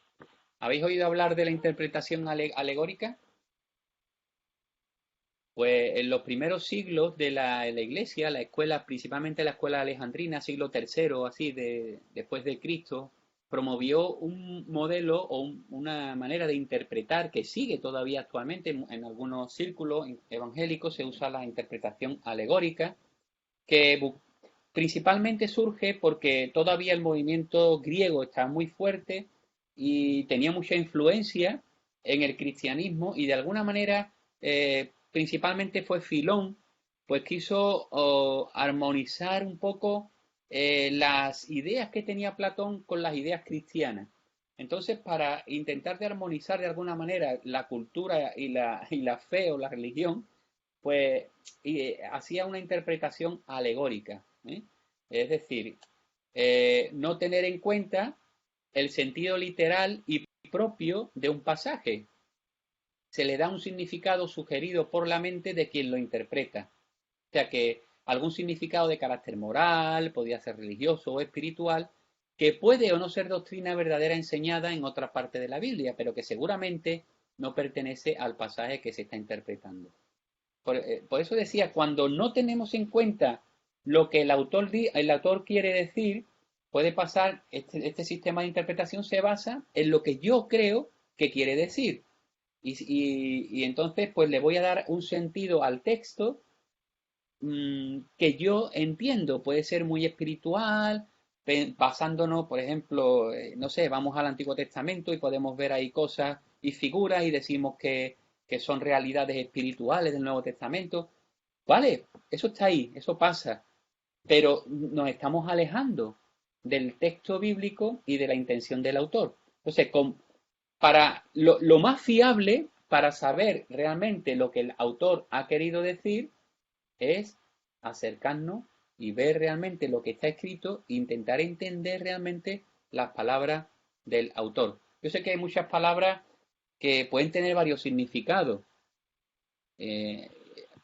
A: ¿Habéis oído hablar de la interpretación alegórica? Pues en los primeros siglos de la Iglesia, la escuela, principalmente la escuela alejandrina, siglo III, así, después de Cristo, promovió un modelo o una manera de interpretar que sigue todavía actualmente en algunos círculos evangélicos, se usa la interpretación alegórica, que principalmente surge porque todavía el movimiento griego está muy fuerte y tenía mucha influencia en el cristianismo y de alguna manera, principalmente fue Filón, pues quiso armonizar un poco las ideas que tenía Platón con las ideas cristianas. Entonces, para intentar de armonizar de alguna manera la cultura y la fe o la religión, pues hacía una interpretación alegórica, ¿eh? Es decir, no tener en cuenta el sentido literal y propio de un pasaje. Se le da un significado sugerido por la mente de quien lo interpreta. O sea que algún significado de carácter moral, podía ser religioso o espiritual, que puede o no ser doctrina verdadera enseñada en otra parte de la Biblia, pero que seguramente no pertenece al pasaje que se está interpretando. Por eso decía, cuando no tenemos en cuenta lo que el autor quiere decir, puede pasar, este sistema de interpretación se basa en lo que yo creo que quiere decir. Y entonces, pues le voy a dar un sentido al texto que yo entiendo. Puede ser muy espiritual, basándonos, por ejemplo, no sé, vamos al Antiguo Testamento y podemos ver ahí cosas y figuras y decimos que son realidades espirituales del Nuevo Testamento. Vale, eso está ahí, eso pasa, pero nos estamos alejando del texto bíblico y de la intención del autor. Entonces, para lo más fiable para saber realmente lo que el autor ha querido decir es acercarnos y ver realmente lo que está escrito e intentar entender realmente las palabras del autor. Yo sé que hay muchas palabras que pueden tener varios significados, eh,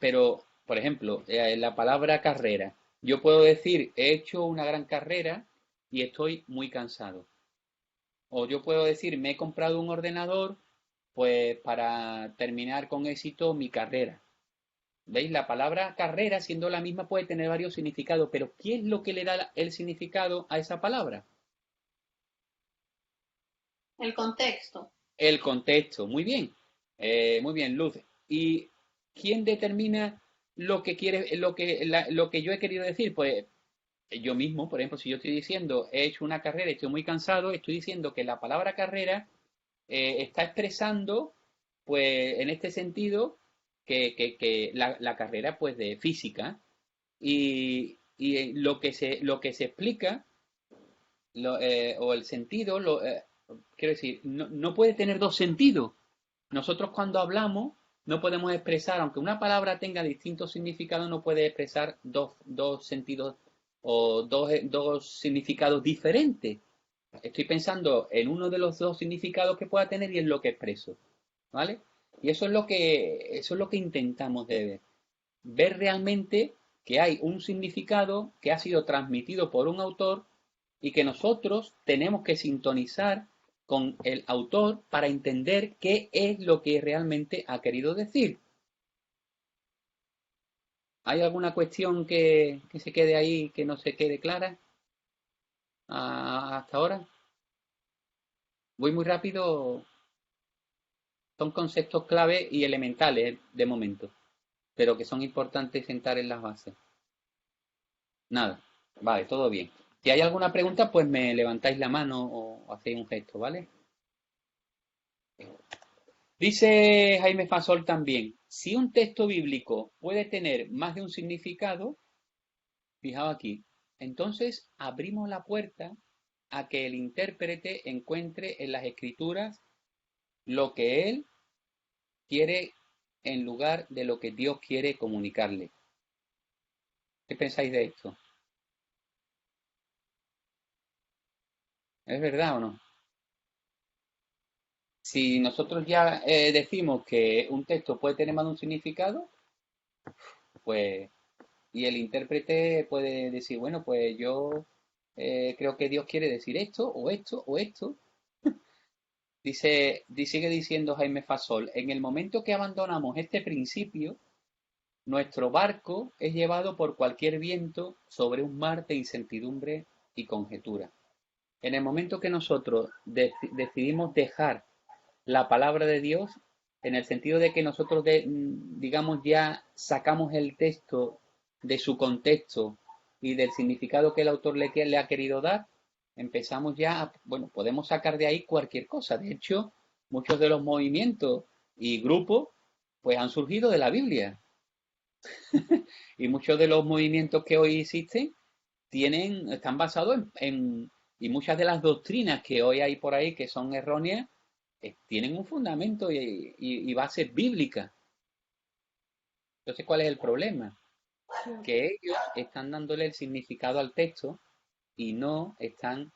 A: pero, por ejemplo, la palabra carrera. Yo puedo decir, he hecho una gran carrera y estoy muy cansado. O yo puedo decir, me he comprado un ordenador pues para terminar con éxito mi carrera. ¿Veis? La palabra carrera, siendo la misma, puede tener varios significados, pero ¿qué es lo que le da el significado a esa palabra?
D: El contexto.
A: El contexto. Muy bien, Luz. ¿Y quién determina lo que quiere, lo que yo he querido decir? Pues yo mismo, por ejemplo, si yo estoy diciendo he hecho una carrera, estoy muy cansado, estoy diciendo que la palabra carrera está expresando, pues, en este sentido, que la carrera, pues, de física y lo que se explica o el sentido, quiero decir, no, no puede tener dos sentidos. Nosotros cuando hablamos no podemos expresar, aunque una palabra tenga distintos significados, no puede expresar dos sentidos o dos significados diferentes. Estoy pensando en uno de los dos significados que pueda tener y en lo que expreso, ¿vale? Y eso es lo que intentamos de ver. ver realmente que hay un significado que ha sido transmitido por un autor y que nosotros tenemos que sintonizar con el autor para entender qué es lo que realmente ha querido decir. ¿Hay alguna cuestión que se quede ahí, que no se quede clara hasta ahora? Voy muy rápido, son conceptos clave y elementales de momento, pero que son importantes sentar en las bases. Nada, vale, todo bien. Si hay alguna pregunta, pues me levantáis la mano o hacéis un gesto, ¿vale? Dice Jaime Fasol también, si un texto bíblico puede tener más de un significado, fijaos aquí, entonces abrimos la puerta a que el intérprete encuentre en las escrituras lo que él quiere en lugar de lo que Dios quiere comunicarle. ¿Qué pensáis de esto? ¿Es verdad o no? Si nosotros ya decimos que un texto puede tener más de un significado, pues, y el intérprete puede decir, bueno, pues yo creo que Dios quiere decir esto, o esto, o esto. Sigue diciendo Jaime Fasol, en el momento que abandonamos este principio, nuestro barco es llevado por cualquier viento sobre un mar de incertidumbre y conjetura. En el momento que nosotros decidimos dejar la palabra de Dios, en el sentido de que nosotros, digamos, ya sacamos el texto de su contexto y del significado que el autor le ha querido dar, empezamos ya, bueno, podemos sacar de ahí cualquier cosa. De hecho, muchos de los movimientos y grupos, pues han surgido de la Biblia. Y muchos de los movimientos que hoy existen están basados y muchas de las doctrinas que hoy hay por ahí que son erróneas, tienen un fundamento y bases bíblicas. Entonces, ¿cuál es el problema? Que ellos están dándole el significado al texto y no están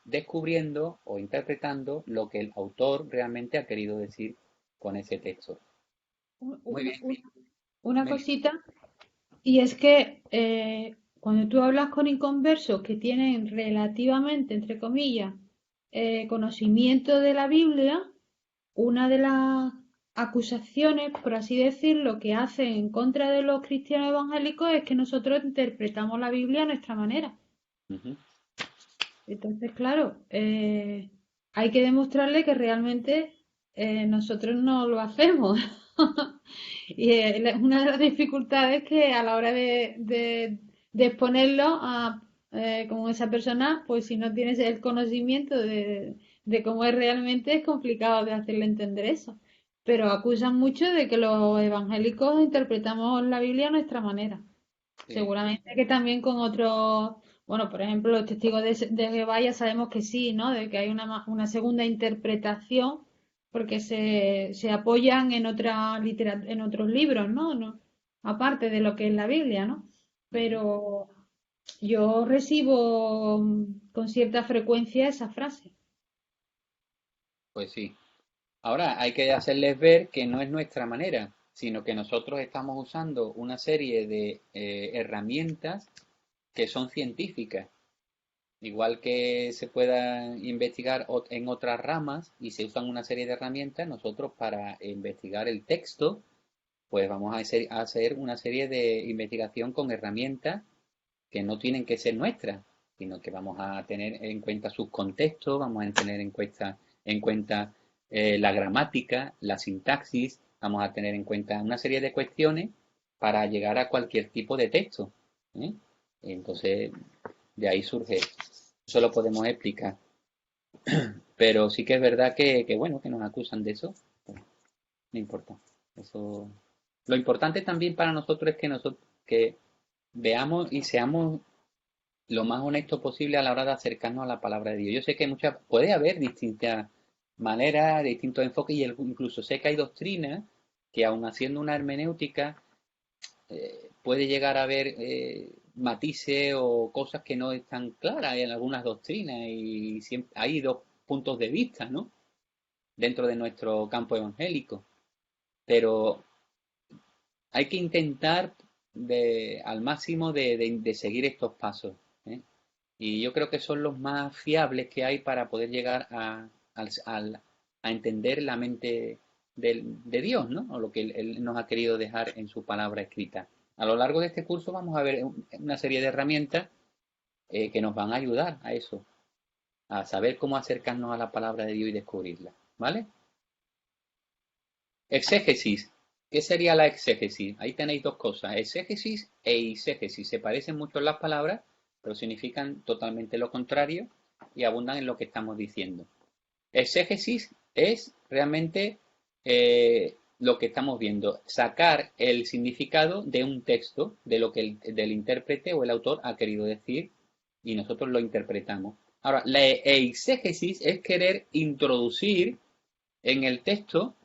A: descubriendo o interpretando lo que el autor realmente ha querido decir con ese texto. Muy bien.
B: Una cosita, y es que cuando tú hablas con inconversos que tienen relativamente, entre comillas, conocimiento de la Biblia, una de las acusaciones, por así decirlo, que hacen en contra de los cristianos evangélicos es que nosotros interpretamos la Biblia a nuestra manera.
A: Uh-huh.
B: Entonces, claro, hay que demostrarle que realmente nosotros no lo hacemos. Y una de las dificultades que a la hora de exponerlo como esa persona, pues si no tienes el conocimiento de cómo es realmente, es complicado de hacerle entender eso. Pero acusan mucho de que los evangélicos interpretamos la Biblia a nuestra manera.
A: Sí.
B: Seguramente que también con otros, bueno, por ejemplo, los testigos de Jehová ya sabemos que sí, ¿no? De que hay una segunda interpretación porque se apoyan en en otros libros, ¿no? ¿no? Aparte de lo que es la Biblia, ¿no? Pero yo recibo con cierta frecuencia esa frase.
A: Pues sí. Ahora hay que hacerles ver que no es nuestra manera, sino que nosotros estamos usando una serie de herramientas que son científicas. Igual que se pueda investigar en otras ramas y se usan una serie de herramientas, nosotros para investigar el texto, pues vamos a hacer una serie de investigación con herramientas que no tienen que ser nuestras, sino que vamos a tener en cuenta sus contextos, vamos a tener en cuenta la gramática, la sintaxis, vamos a tener en cuenta una serie de cuestiones para llegar a cualquier tipo de texto. ¿eh? Entonces, de ahí surge. Eso lo podemos explicar. Pero sí que es verdad bueno, que nos acusan de eso. Bueno, no importa. Eso. Lo importante también para nosotros es que que veamos y seamos lo más honestos posible a la hora de acercarnos a la palabra de Dios. Yo sé que puede haber distintas maneras, distintos enfoques, y incluso sé que hay doctrinas que aun haciendo una hermenéutica puede llegar a haber matices o cosas que no están claras en algunas doctrinas, y siempre hay dos puntos de vista, ¿no? Dentro de nuestro campo evangélico. Pero hay que intentar al máximo de seguir estos pasos, ¿eh? Y yo creo que son los más fiables que hay para poder llegar a entender la mente de Dios, ¿no? O lo que Él nos ha querido dejar en su palabra escrita. A lo largo de este curso vamos a ver una serie de herramientas que nos van a ayudar a eso, a saber cómo acercarnos a la palabra de Dios y descubrirla, ¿vale? Exégesis. ¿Qué sería la exégesis? Ahí tenéis dos cosas, exégesis e eisegesis. Se parecen mucho las palabras, pero significan totalmente lo contrario y abundan en lo que estamos diciendo. Exégesis es realmente lo que estamos viendo, sacar el significado de un texto, de lo que del intérprete o el autor ha querido decir, y nosotros lo interpretamos. Ahora, la eisegesis es querer introducir en el texto,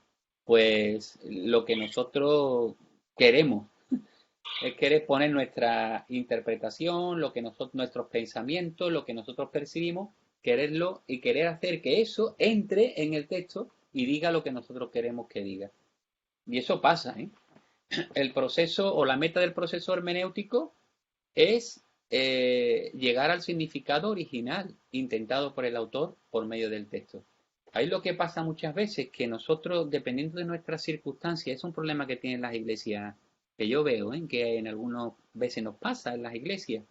A: pues, lo que nosotros queremos. Es querer poner nuestra interpretación, lo que nosotros, nuestros pensamientos, lo que nosotros percibimos, quererlo y querer hacer que eso entre en el texto y diga lo que nosotros queremos que diga. Y eso pasa, ¿eh? El proceso o la meta del proceso hermenéutico es llegar al significado original intentado por el autor por medio del texto. Ahí lo que pasa muchas veces que nosotros, dependiendo de nuestras circunstancias, es un problema que tienen las iglesias, que yo veo, que en algunas veces nos pasa en las iglesias.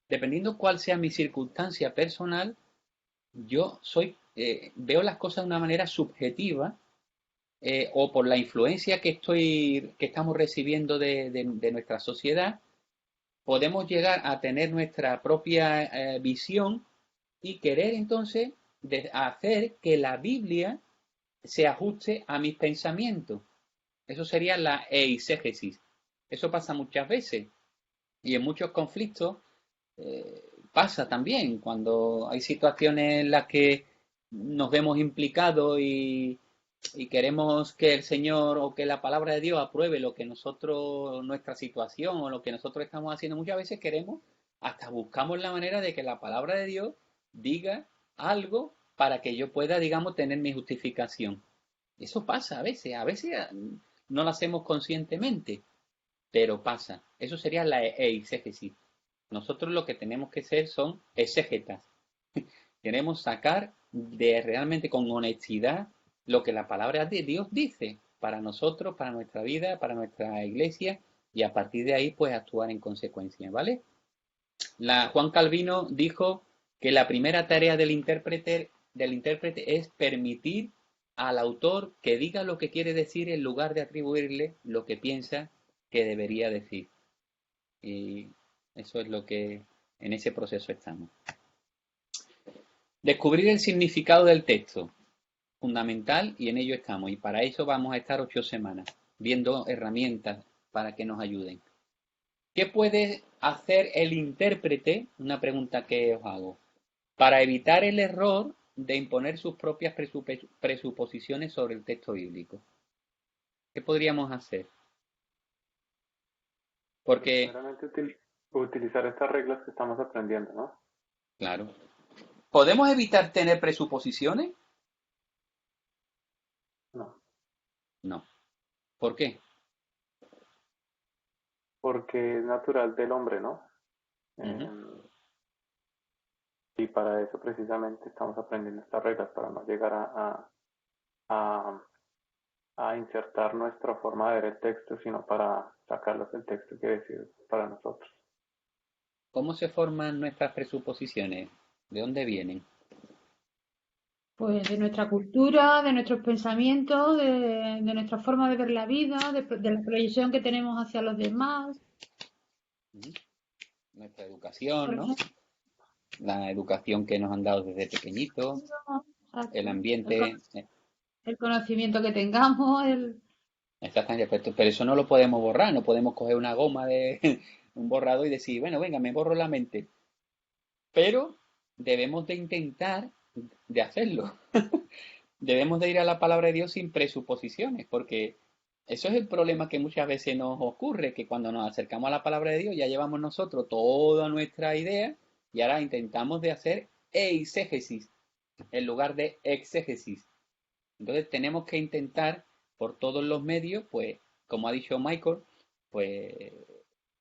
A: Dependiendo cuál sea mi circunstancia personal, yo veo las cosas de una manera subjetiva o por la influencia que estamos recibiendo de nuestra sociedad, podemos llegar a tener nuestra propia visión y querer entonces hacer que la Biblia se ajuste a mis pensamientos. Eso sería la eisegesis. Eso pasa muchas veces y en muchos conflictos pasa también cuando hay situaciones en las que nos vemos implicados y queremos que el Señor o que la palabra de Dios apruebe lo que nosotros, nuestra situación o lo que nosotros estamos haciendo. Muchas veces queremos, hasta buscamos la manera de que la palabra de Dios diga algo para que yo pueda, digamos, tener mi justificación. Eso pasa a veces no lo hacemos conscientemente, pero pasa. Eso sería la eisegesis. Nosotros lo que tenemos que ser son exégetas. Queremos sacar de realmente con honestidad lo que la palabra de Dios dice para nosotros, para nuestra vida, para nuestra iglesia y a partir de ahí pues actuar en consecuencia, ¿vale? Juan Calvino dijo que la primera tarea del intérprete es permitir al autor que diga lo que quiere decir en lugar de atribuirle lo que piensa que debería decir. Y eso es lo que en ese proceso estamos. Descubrir el significado del texto, fundamental, y en ello estamos. Y para eso vamos a estar 8 semanas, viendo herramientas para que nos ayuden. ¿Qué puede hacer el intérprete? Una pregunta que os hago. Para evitar el error de imponer sus propias presuposiciones sobre el texto bíblico. ¿Qué podríamos hacer? Porque...
C: utilizar estas reglas que estamos aprendiendo, ¿no?
A: Claro. ¿Podemos evitar tener presuposiciones?
C: No.
A: No. ¿Por qué?
C: Porque es natural del hombre, ¿no? Y para eso precisamente estamos aprendiendo estas reglas, para no llegar a insertar nuestra forma de ver el texto, sino para sacarlos del texto que decide para nosotros.
A: ¿Cómo se forman nuestras presuposiciones? ¿De dónde vienen?
B: Pues de nuestra cultura, de nuestros pensamientos, de nuestra forma de ver la vida, de la proyección que tenemos hacia los demás.
A: Nuestra educación, ¿no? La educación que nos han dado desde pequeñitos, el ambiente.
B: El conocimiento que tengamos,
A: Exactamente, pero eso no lo podemos borrar, no podemos coger una goma de un borrador y decir, bueno, venga, me borro la mente. Pero debemos de intentar de hacerlo. Debemos de ir a la palabra de Dios sin presuposiciones, porque eso es el problema que muchas veces nos ocurre, que cuando nos acercamos a la palabra de Dios ya llevamos nosotros toda nuestra idea y ahora intentamos de hacer eisegesis en lugar de exégesis. Entonces tenemos que intentar por todos los medios, pues, como ha dicho Michael, pues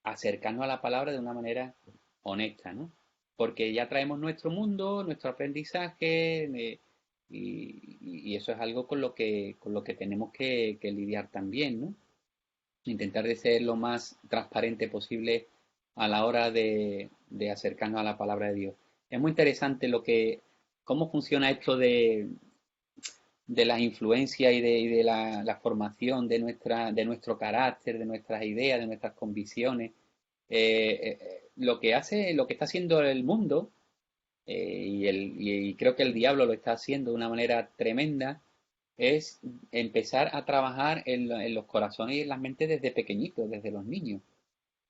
A: acercarnos a la palabra de una manera honesta, ¿no? Porque ya traemos nuestro mundo, nuestro aprendizaje, y eso es algo con lo que tenemos que lidiar también, ¿no? Intentar de ser lo más transparente posible a la hora de acercarnos a la palabra de Dios. Es muy interesante cómo funciona esto de la influencia y de la formación de nuestro carácter, de nuestras ideas, de nuestras convicciones. Lo que está haciendo el mundo, y creo que el diablo lo está haciendo de una manera tremenda, es empezar a trabajar en los corazones y en las mentes desde pequeñitos, desde los niños.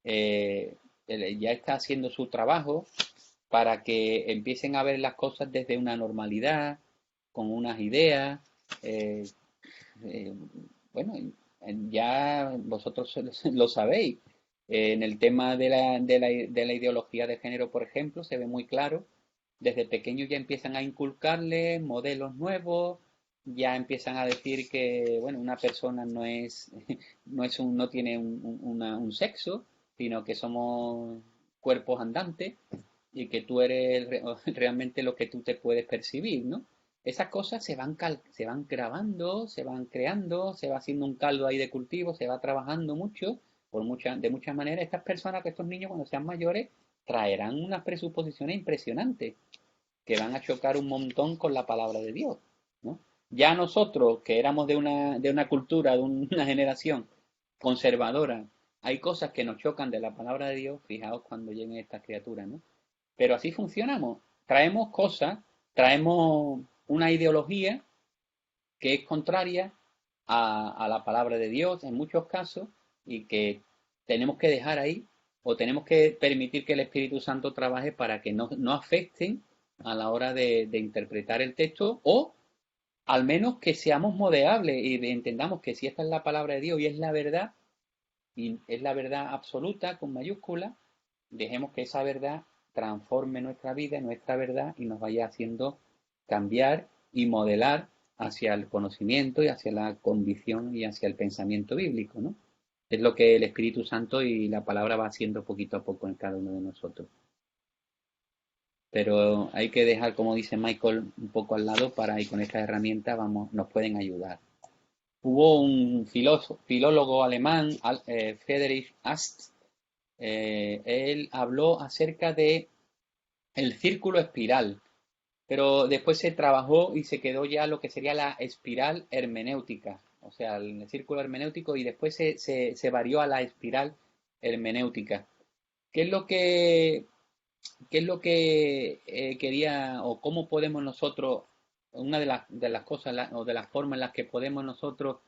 A: Ya está haciendo su trabajo para que empiecen a ver las cosas desde una normalidad, con unas ideas. eh, eh, bueno, ya vosotros lo sabéis. En el tema de la ideología de género, por ejemplo, se ve muy claro. Desde pequeños ya empiezan a inculcarle modelos nuevos, ya empiezan a decir que, bueno, una persona no tiene un sexo, sino que somos cuerpos andantes y que tú eres realmente lo que tú te puedes percibir, ¿no? Esas cosas se van grabando, se van creando, se va haciendo un caldo ahí de cultivo, se va trabajando mucho, de muchas maneras. Estas personas, que estos niños cuando sean mayores, traerán unas presuposiciones impresionantes que van a chocar un montón con la palabra de Dios, ¿no? Ya nosotros, que éramos de una cultura, de una generación conservadora, hay cosas que nos chocan de la palabra de Dios, fijaos cuando lleguen estas criaturas, ¿no? Pero así funcionamos. Traemos cosas, traemos una ideología que es contraria a la palabra de Dios en muchos casos y que tenemos que dejar ahí o tenemos que permitir que el Espíritu Santo trabaje para que no afecten a la hora de interpretar el texto, o al menos que seamos moldeables y entendamos que si esta es la palabra de Dios y es la verdad absoluta con mayúscula, dejemos que esa verdad transforme nuestra vida, nuestra verdad, y nos vaya haciendo cambiar y modelar hacia el conocimiento y hacia la convicción y hacia el pensamiento bíblico, ¿no? Es lo que el Espíritu Santo y la palabra va haciendo poquito a poco en cada uno de nosotros. Pero hay que dejar, como dice Michael, un poco al lado para, y con estas herramientas nos pueden ayudar. Hubo un filólogo alemán, Friedrich Ast. Él habló acerca de el círculo espiral, pero después se trabajó y se quedó ya lo que sería la espiral hermenéutica, o sea, el círculo hermenéutico, y después se varió a la espiral hermenéutica. ¿Qué es lo que, qué es lo que quería, o cómo podemos nosotros, una de las cosas o de las formas en las que podemos nosotros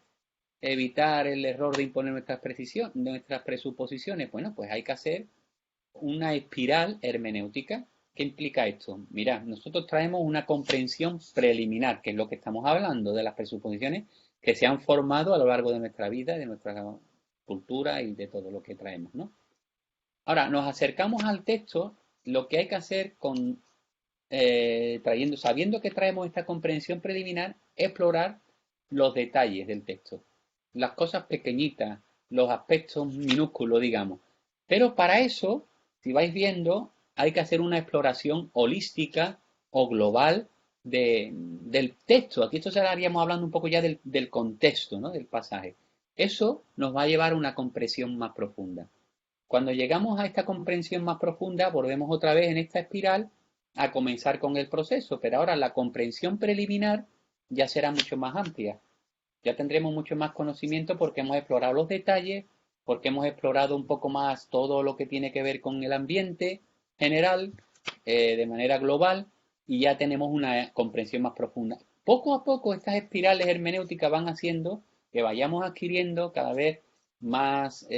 A: evitar el error de imponer nuestras presuposiciones? Bueno, pues hay que hacer una espiral hermenéutica. ¿Qué implica esto? Mirad, nosotros traemos una comprensión preliminar, que es lo que estamos hablando, de las presuposiciones que se han formado a lo largo de nuestra vida, de nuestra cultura y de todo lo que traemos, ¿no? Ahora, nos acercamos al texto, lo que hay que hacer sabiendo que traemos esta comprensión preliminar, explorar los detalles del texto, las cosas pequeñitas, los aspectos minúsculos, digamos. Pero para eso, si vais viendo, hay que hacer una exploración holística o global del texto. Aquí esto estaríamos hablando un poco ya del contexto, ¿no? Del pasaje. Eso nos va a llevar a una comprensión más profunda. Cuando llegamos a esta comprensión más profunda, volvemos otra vez en esta espiral a comenzar con el proceso, pero ahora la comprensión preliminar ya será mucho más amplia. Ya tendremos mucho más conocimiento porque hemos explorado los detalles, porque hemos explorado un poco más todo lo que tiene que ver con el ambiente general, de manera global, y ya tenemos una comprensión más profunda. Poco a poco estas espirales hermenéuticas van haciendo que vayamos adquiriendo cada vez más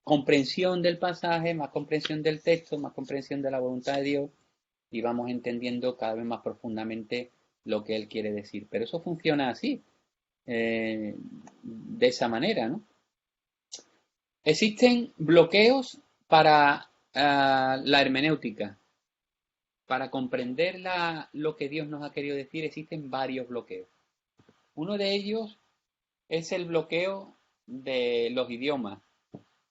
A: comprensión del pasaje, más comprensión del texto, más comprensión de la voluntad de Dios, y vamos entendiendo cada vez más profundamente lo que Él quiere decir. Pero eso funciona así, de esa manera, ¿no? Existen bloqueos para la hermenéutica. Para comprender lo que Dios nos ha querido decir, existen varios bloqueos. Uno de ellos es el bloqueo de los idiomas.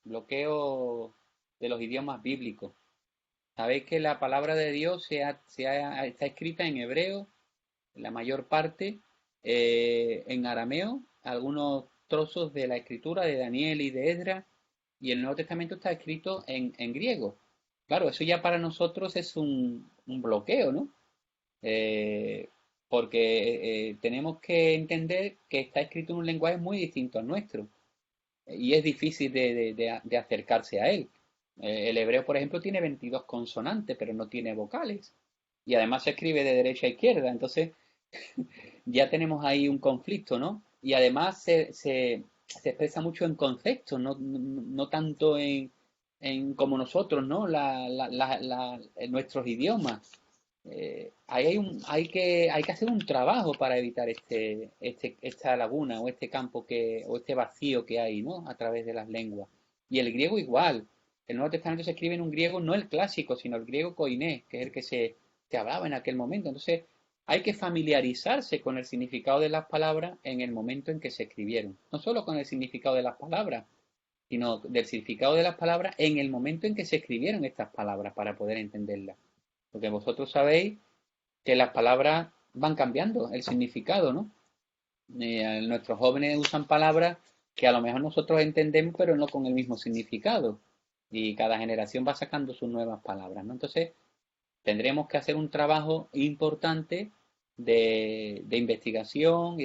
A: bloqueo de los idiomas bíblicos. Sabéis que la palabra de Dios está escrita en hebreo, la mayor parte, en arameo, algunos trozos de la escritura de Daniel y de Esdras, y el Nuevo Testamento está escrito en griego. Claro, eso ya para nosotros es un bloqueo, ¿no? Porque tenemos que entender que está escrito en un lenguaje muy distinto al nuestro y es difícil de acercarse a él. El hebreo, por ejemplo, tiene 22 consonantes, pero no tiene vocales. Y además se escribe de derecha a izquierda, entonces ya tenemos ahí un conflicto, ¿no? Y además se expresa mucho en conceptos, no tanto en como nosotros, ¿no? En nuestros idiomas. Ahí hay que hacer un trabajo para evitar esta laguna o este campo o este vacío que hay, ¿no? A través de las lenguas. Y el griego igual. El Nuevo Testamento se escribe en un griego no el clásico, sino el griego koiné, que es el que se hablaba en aquel momento. Entonces, hay que familiarizarse con el significado de las palabras en el momento en que se escribieron. No solo con el significado de las palabras, sino del significado de las palabras en el momento en que se escribieron estas palabras para poder entenderlas. Porque vosotros sabéis que las palabras van cambiando el significado, ¿no? Nuestros jóvenes usan palabras que a lo mejor nosotros entendemos, pero no con el mismo significado. Y cada generación va sacando sus nuevas palabras, ¿no? Entonces, tendremos que hacer un trabajo importante de investigación y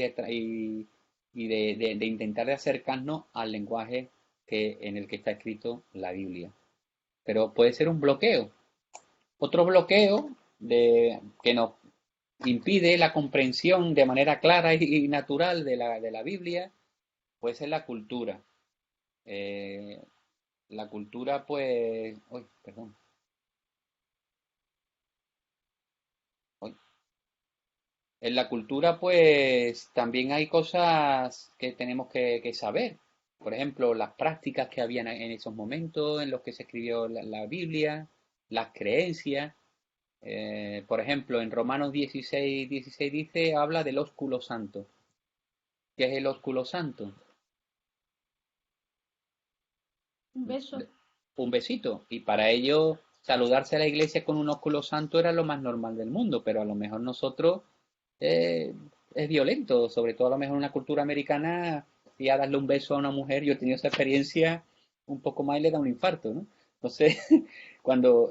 A: de intentar de acercarnos al lenguaje en el que está escrito la Biblia. Pero puede ser un bloqueo. Otro bloqueo que nos impide la comprensión de manera clara y natural de la Biblia puede ser la cultura. La cultura, pues... Uy, perdón. En la cultura, pues también hay cosas que tenemos que saber. Por ejemplo, las prácticas que habían en esos momentos en los que se escribió la Biblia, las creencias. Por ejemplo, en Romanos 16 dice, habla del ósculo santo. ¿Qué es el ósculo santo?
B: Un beso.
A: Un besito. Y para ello, saludarse a la iglesia con un ósculo santo era lo más normal del mundo, pero a lo mejor nosotros es violento, sobre todo a lo mejor en una cultura americana, y a darle un beso a una mujer, yo he tenido esa experiencia un poco más y le da un infarto, ¿no? Entonces, cuando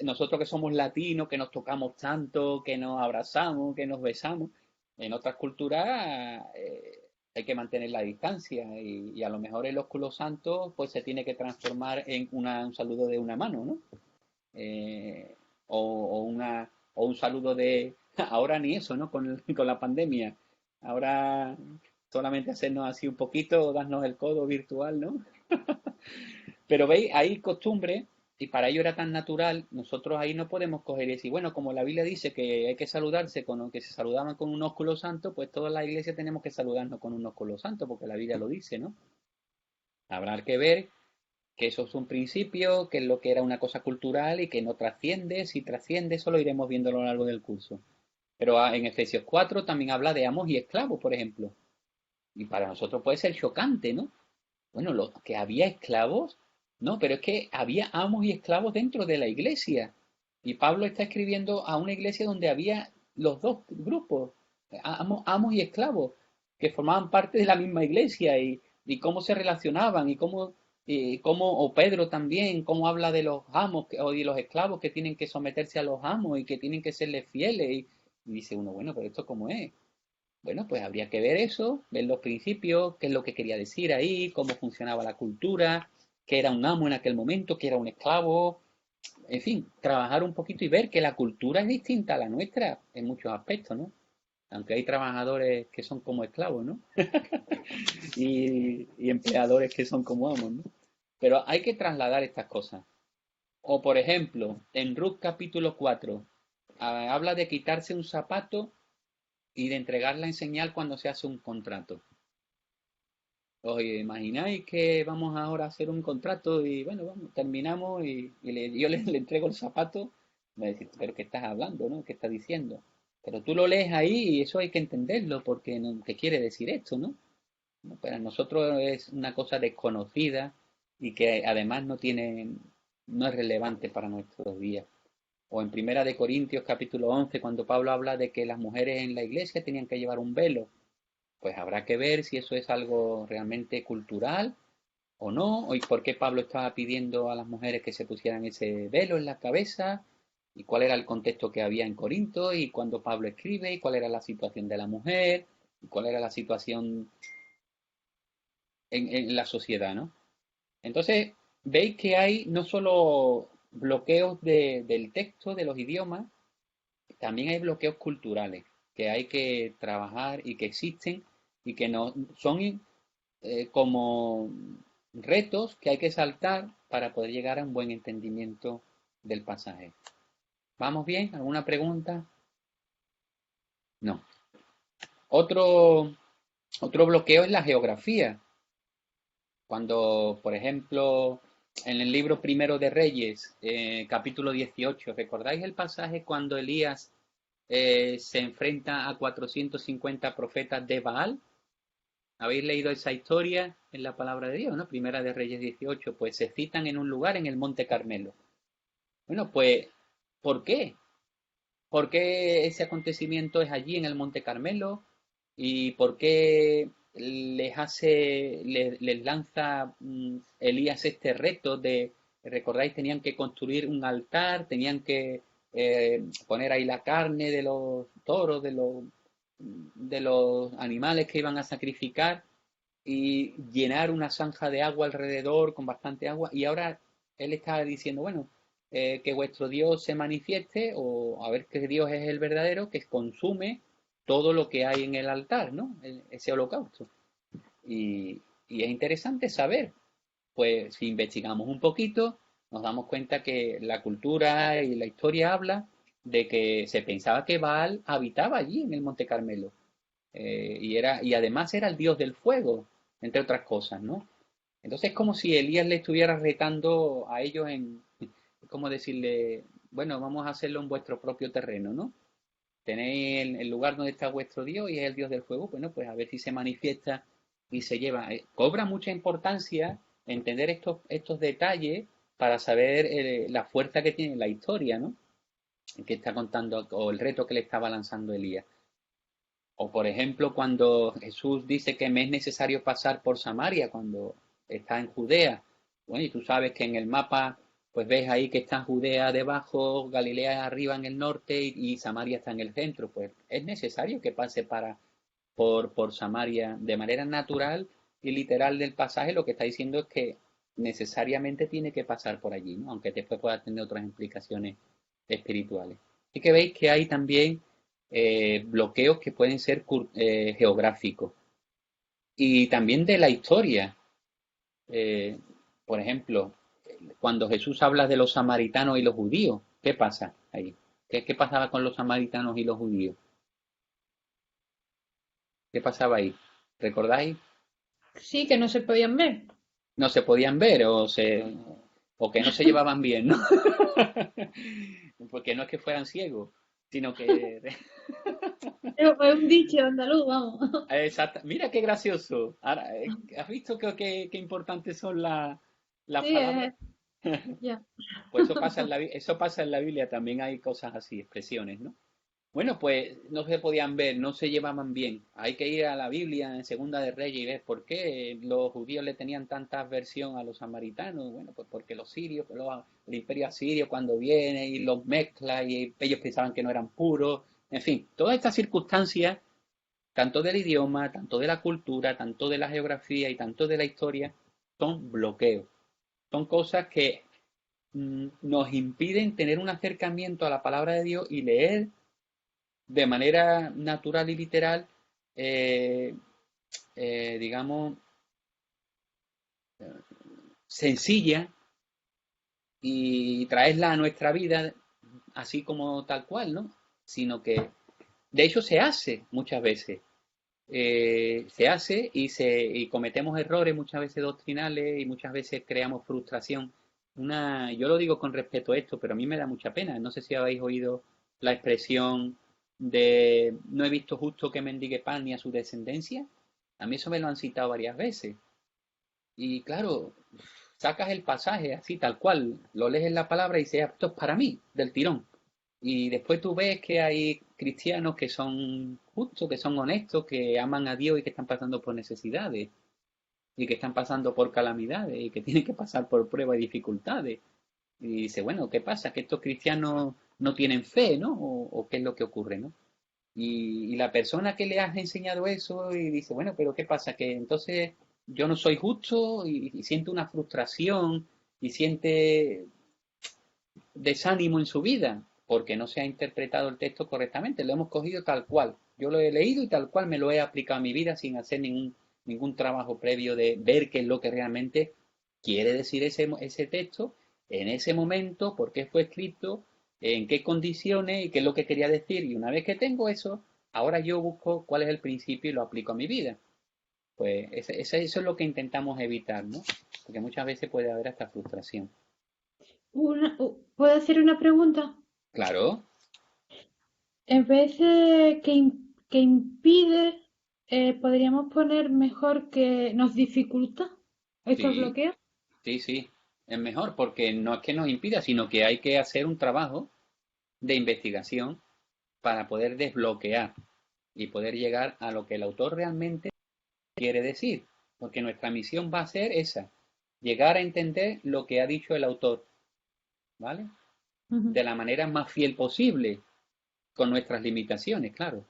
A: nosotros que somos latinos, que nos tocamos tanto, que nos abrazamos, que nos besamos, en otras culturas hay que mantener la distancia y a lo mejor el ósculo santo pues se tiene que transformar en un saludo de una mano, ¿no? Eh, o un saludo de... Ahora ni eso, ¿no? Con la pandemia. Ahora solamente hacernos así un poquito, o darnos el codo virtual, ¿no? Pero veis, hay costumbre, y para ello era tan natural, nosotros ahí no podemos coger y decir, bueno, como la Biblia dice que hay que saludarse que se saludaban con un ósculo santo, pues toda la iglesia tenemos que saludarnos con un ósculo santo, porque la Biblia lo dice, ¿no? Habrá que ver que eso es un principio, que es lo que era una cosa cultural y que no trasciende. Si trasciende, eso lo iremos viendo a lo largo del curso. Pero en Efesios 4 también habla de amos y esclavos, por ejemplo. Y para nosotros puede ser chocante, ¿no? Bueno, que había esclavos, no, pero es que había amos y esclavos dentro de la iglesia. Y Pablo está escribiendo a una iglesia donde había los dos grupos, amos y esclavos, que formaban parte de la misma iglesia y cómo se relacionaban o Pedro también, cómo habla de los amos o de los esclavos que tienen que someterse a los amos y que tienen que serles fieles. Y dice uno, bueno, pero esto cómo es. Bueno, pues habría que ver eso, ver los principios, qué es lo que quería decir ahí, cómo funcionaba la cultura, qué era un amo en aquel momento, qué era un esclavo, en fin, trabajar un poquito y ver que la cultura es distinta a la nuestra en muchos aspectos, ¿no? Aunque hay trabajadores que son como esclavos, ¿no? y empleadores que son como amos, ¿no? Pero hay que trasladar estas cosas. O por ejemplo, en Ruth capítulo 4, habla de quitarse un zapato y de entregarla en señal cuando se hace un contrato. Oye, imagináis que vamos ahora a hacer un contrato y bueno, vamos, terminamos yo le entrego el zapato, me decís, pero ¿qué estás hablando, no? ¿Qué estás diciendo? Pero tú lo lees ahí y eso hay que entenderlo porque ¿qué quiere decir esto, no? Para nosotros es una cosa desconocida y que además no es relevante para nuestros días. O en Primera de Corintios capítulo 11, cuando Pablo habla de que las mujeres en la iglesia tenían que llevar un velo, pues habrá que ver si eso es algo realmente cultural o no, y por qué Pablo estaba pidiendo a las mujeres que se pusieran ese velo en la cabeza, y cuál era el contexto que había en Corinto, y cuando Pablo escribe, y cuál era la situación de la mujer, y cuál era la situación en la sociedad, ¿no? Entonces, veis que hay no solo bloqueos del texto, de los idiomas, también hay bloqueos culturales que hay que trabajar y que existen y que no son como retos que hay que saltar para poder llegar a un buen entendimiento del pasaje. ¿Vamos bien? ¿Alguna pregunta? No. Otro bloqueo es la geografía. Cuando, por ejemplo, en el libro Primero de Reyes, capítulo 18, ¿recordáis el pasaje cuando Elías se enfrenta a 450 profetas de Baal? ¿Habéis leído esa historia en la palabra de Dios, no? Primera de Reyes 18, pues se citan en un lugar en el Monte Carmelo. Bueno, pues, ¿por qué? ¿Por qué ese acontecimiento es allí en el Monte Carmelo? ¿Y por qué les lanza Elías este reto de, recordáis, tenían que construir un altar, tenían que poner ahí la carne de los toros, de los animales que iban a sacrificar y llenar una zanja de agua alrededor con bastante agua? Y ahora él está diciendo, bueno, que vuestro Dios se manifieste o a ver qué Dios es el verdadero, que consume todo lo que hay en el altar, ¿no? Ese holocausto. Y es interesante saber, pues si investigamos un poquito, nos damos cuenta que la cultura y la historia habla de que se pensaba que Baal habitaba allí en el Monte Carmelo. Y además era el dios del fuego, entre otras cosas, ¿no? Entonces es como si Elías le estuviera retando a ellos es como decirle, bueno, vamos a hacerlo en vuestro propio terreno, ¿no? Tenéis el lugar donde está vuestro Dios y es el Dios del fuego, bueno, pues a ver si se manifiesta y se lleva. Cobra mucha importancia entender estos detalles para saber la fuerza que tiene la historia, ¿no? Que está contando, o el reto que le estaba lanzando Elías. O por ejemplo, cuando Jesús dice que me es necesario pasar por Samaria cuando está en Judea. Bueno, y tú sabes que en el mapa, pues ves ahí que está Judea debajo, Galilea arriba en el norte y Samaria está en el centro. Pues es necesario que pase por Samaria de manera natural y literal del pasaje. Lo que está diciendo es que necesariamente tiene que pasar por allí, ¿no? Aunque después pueda tener otras implicaciones espirituales. Y que veis que hay también bloqueos que pueden ser geográficos y también de la historia. Eh, por ejemplo, cuando Jesús habla de los samaritanos y los judíos, ¿qué pasa ahí? ¿Qué pasaba con los samaritanos y los judíos? ¿Qué pasaba ahí? ¿Recordáis?
B: Sí, que no se podían ver.
A: No se podían ver o que no se llevaban bien, ¿no? Porque no es que fueran ciegos, sino que
B: Pero es un dicho andaluz, vamos.
A: exacto. Mira qué gracioso. Ahora, ¿has visto qué importantes son las
B: Sí,
A: palabras?
B: ya.
A: Pues eso pasa en la Biblia, también hay cosas así, expresiones, ¿no? Bueno, pues no se podían ver, no se llevaban bien. Hay que ir a la Biblia en Segunda de Reyes y ver por qué los judíos le tenían tanta aversión a los samaritanos. Bueno, pues porque los sirios, el imperio asirio cuando viene y los mezcla y ellos pensaban que no eran puros. En fin, todas estas circunstancias tanto del idioma, tanto de la cultura, tanto de la geografía y tanto de la historia, son bloqueos. Son cosas que nos impiden tener un acercamiento a la palabra de Dios y leer de manera natural y literal, eh, digamos, sencilla y traerla a nuestra vida así como tal cual, ¿no? Sino que, de hecho, se hace muchas veces. Se hace y cometemos errores muchas veces doctrinales y muchas veces creamos frustración. Yo lo digo con respeto a esto, pero a mí me da mucha pena. No sé si habéis oído la expresión de no he visto justo que mendigue pan ni a su descendencia. A mí eso me lo han citado varias veces. Y claro, sacas el pasaje así tal cual, lo lees en la palabra y dices, "Ah, esto es para mí, del tirón". Y después tú ves que hay cristianos que son justos, que son honestos, que aman a Dios y que están pasando por necesidades y que están pasando por calamidades y que tienen que pasar por pruebas y dificultades. Y dice, bueno, ¿qué pasa? Que estos cristianos no tienen fe, ¿no? O qué es lo que ocurre, ¿no? Y la persona que le has enseñado eso y dice, bueno, pero ¿qué pasa? Que entonces yo no soy justo y siente una frustración y siente desánimo en su vida porque no se ha interpretado el texto correctamente. Lo hemos cogido tal cual. Yo lo he leído y tal cual me lo he aplicado a mi vida sin hacer ningún trabajo previo de ver qué es lo que realmente quiere decir ese texto en ese momento, por qué fue escrito, en qué condiciones y qué es lo que quería decir. Y una vez que tengo eso, ahora yo busco cuál es el principio y lo aplico a mi vida. Pues eso es lo que intentamos evitar, ¿no? Porque muchas veces puede haber hasta frustración.
B: ¿Puedo hacer una pregunta?
A: Claro,
B: En vez de que impide, podríamos poner mejor que nos dificulta estos
A: sí,
B: bloqueos.
A: sí, sí. Es mejor porque no es que nos impida, sino que hay que hacer un trabajo de investigación para poder desbloquear y poder llegar a lo que el autor realmente quiere decir. Porque nuestra misión va a ser esa, llegar a entender lo que ha dicho el autor, ¿vale?
B: Ujú.
A: De la manera más fiel posible, con nuestras limitaciones, claro.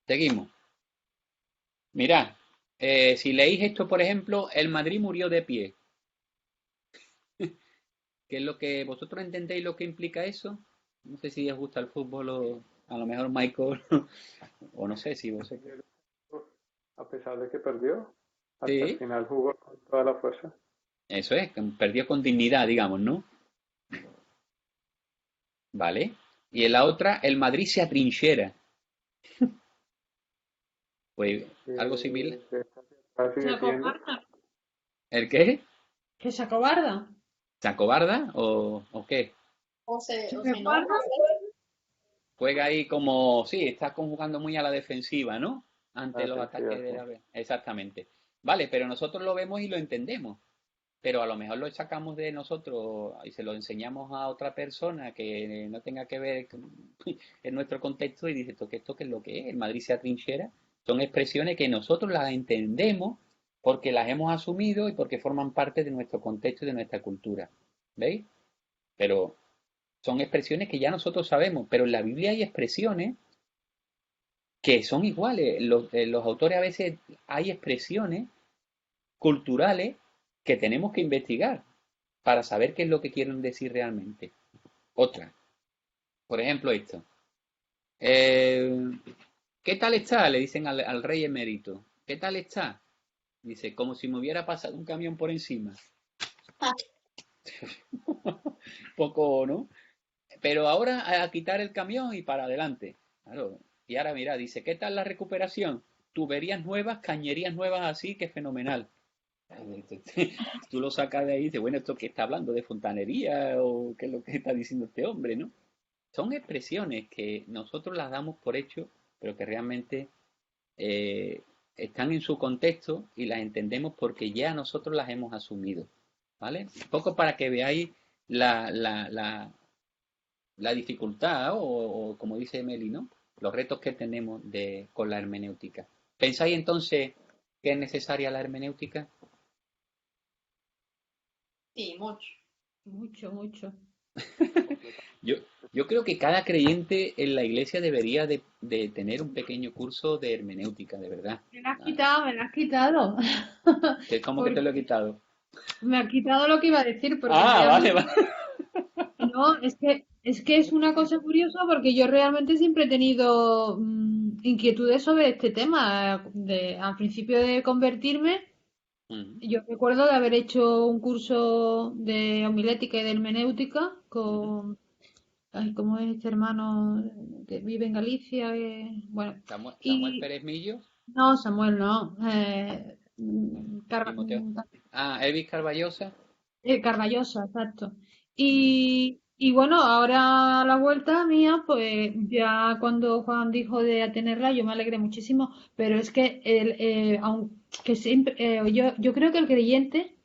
A: Seguimos. Mirad, si leéis esto, por ejemplo, el Madrid murió de pie. ¿Qué es lo que vosotros entendéis lo que implica eso? No sé si os gusta el fútbol o a lo mejor Michael, o no sé si vosotros.
C: A pesar de que perdió, hasta el
A: Sí,
C: final jugó con toda la fuerza.
A: eso es, que perdió con dignidad, digamos, ¿no? Vale. Y en la otra, el Madrid se atrinchera. Pues algo similar.
C: De esta temporada
B: Se
C: sigue siendo.
B: acobarda.
A: ¿El qué?
B: Que se acobarda.
A: ¿Se acobarda o qué?
B: Se
D: O se enoja.
B: acobarda.
A: Juega ahí como, sí, está conjugando muy a la defensiva, ¿no?
C: La
A: Ante los
C: defensiva,
A: ataques de
C: sí.
A: la... Exactamente. Vale, pero nosotros lo vemos y lo entendemos. Pero a lo mejor lo sacamos de nosotros y se lo enseñamos a otra persona que no tenga que ver en nuestro contexto y dice, ¿esto qué es lo que es? El Madrid se atrinchera. Son expresiones que nosotros las entendemos porque las hemos asumido y porque forman parte de nuestro contexto y de nuestra cultura. ¿Veis? Pero son expresiones que ya nosotros sabemos, pero en la Biblia hay expresiones que son iguales. Los autores a veces hay expresiones culturales que tenemos que investigar para saber qué es lo que quieren decir realmente. Otra, por ejemplo, esto. Eh, ¿Qué tal está? Le dicen al rey emérito. ¿Qué tal está? Dice, como si me hubiera pasado un camión por encima. Poco, ¿no? Pero ahora a quitar el camión y para adelante. Claro. Y ahora mira, dice, ¿qué tal la recuperación? Tuberías nuevas, cañerías nuevas así, que fenomenal. Tú lo sacas de ahí y dices, bueno, ¿esto qué está hablando? ¿De fontanería? ¿O qué es lo que está diciendo este hombre, no? Son expresiones que nosotros las damos por hecho, pero que realmente están en su contexto y las entendemos porque ya nosotros las hemos asumido. ¿Vale? Un poco para que veáis la, la, la, la dificultad o, como dice Meli, ¿no? Los retos que tenemos con la hermenéutica. ¿Pensáis entonces que es necesaria la hermenéutica?
D: Sí, mucho.
B: Mucho, mucho.
A: Yo, yo creo que cada creyente en la iglesia debería de tener un pequeño curso de hermenéutica, de verdad.
B: Me la has quitado, me la has quitado.
A: ¿Cómo que te
B: Porque
A: lo he quitado?
B: me ha quitado lo que iba a decir, porque
A: Ah, vale,
B: realmente
A: vale.
B: no, es que es una cosa curiosa porque yo realmente siempre he tenido inquietudes sobre este tema. Al principio de convertirme,
A: Ujú,
B: yo recuerdo de haber hecho un curso de homilética y de hermenéutica
A: ujú.
B: con, ay, ¿cómo es este hermano que vive en Galicia? Bueno,
A: Samuel
B: y
A: Pérez Millo,
B: no, Samuel, no.
A: Timoteo. Ah, Elvis Carballosa.
B: Carballosa, exacto. Y bueno, ahora a la vuelta mía, pues ya cuando Juan dijo de tenerla, yo me alegré muchísimo, pero es que aunque siempre, yo creo que el creyente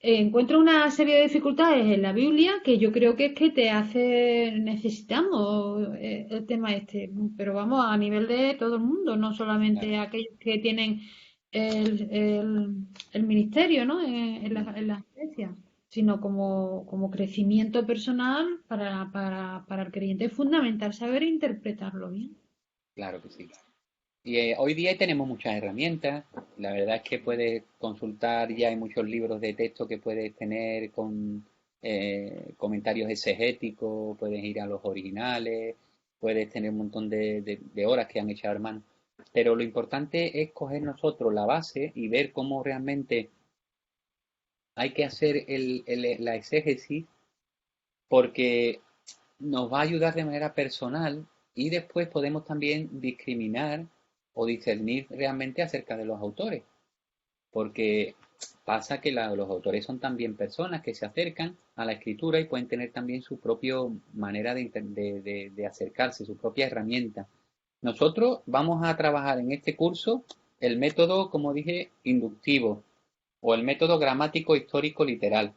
B: encuentro una serie de dificultades en la Biblia que yo creo que es que te hace, necesitamos el tema este, pero vamos, a nivel de todo el mundo, no solamente
A: Claro.
B: aquellos que tienen el ministerio, ¿no? En las iglesias, sino como crecimiento personal para el creyente es fundamental saber interpretarlo bien.
A: Claro que sí. Y hoy día tenemos muchas herramientas. La verdad es que puedes consultar, ya hay muchos libros de texto que puedes tener con comentarios exegéticos, puedes ir a los originales, puedes tener un montón de horas que han hecho hermanos. Pero lo importante es coger nosotros la base y ver cómo realmente hay que hacer la exégesis, porque nos va a ayudar de manera personal y después podemos también discriminar o discernir realmente acerca de los autores, porque pasa que los autores son también personas que se acercan a la escritura y pueden tener también su propia manera de acercarse, su propia herramienta. Nosotros vamos a trabajar en este curso el método, como dije, inductivo o el método gramático histórico literal,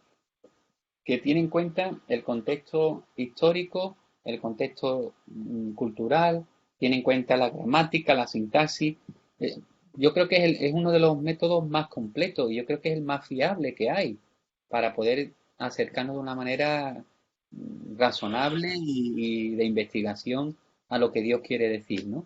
A: que tiene en cuenta el contexto histórico, el contexto cultural, tiene en cuenta la gramática, la sintaxis. Eh, yo creo que es uno de los métodos más completos y yo creo que es el más fiable que hay para poder acercarnos de una manera razonable y de investigación a lo que Dios quiere decir, ¿no?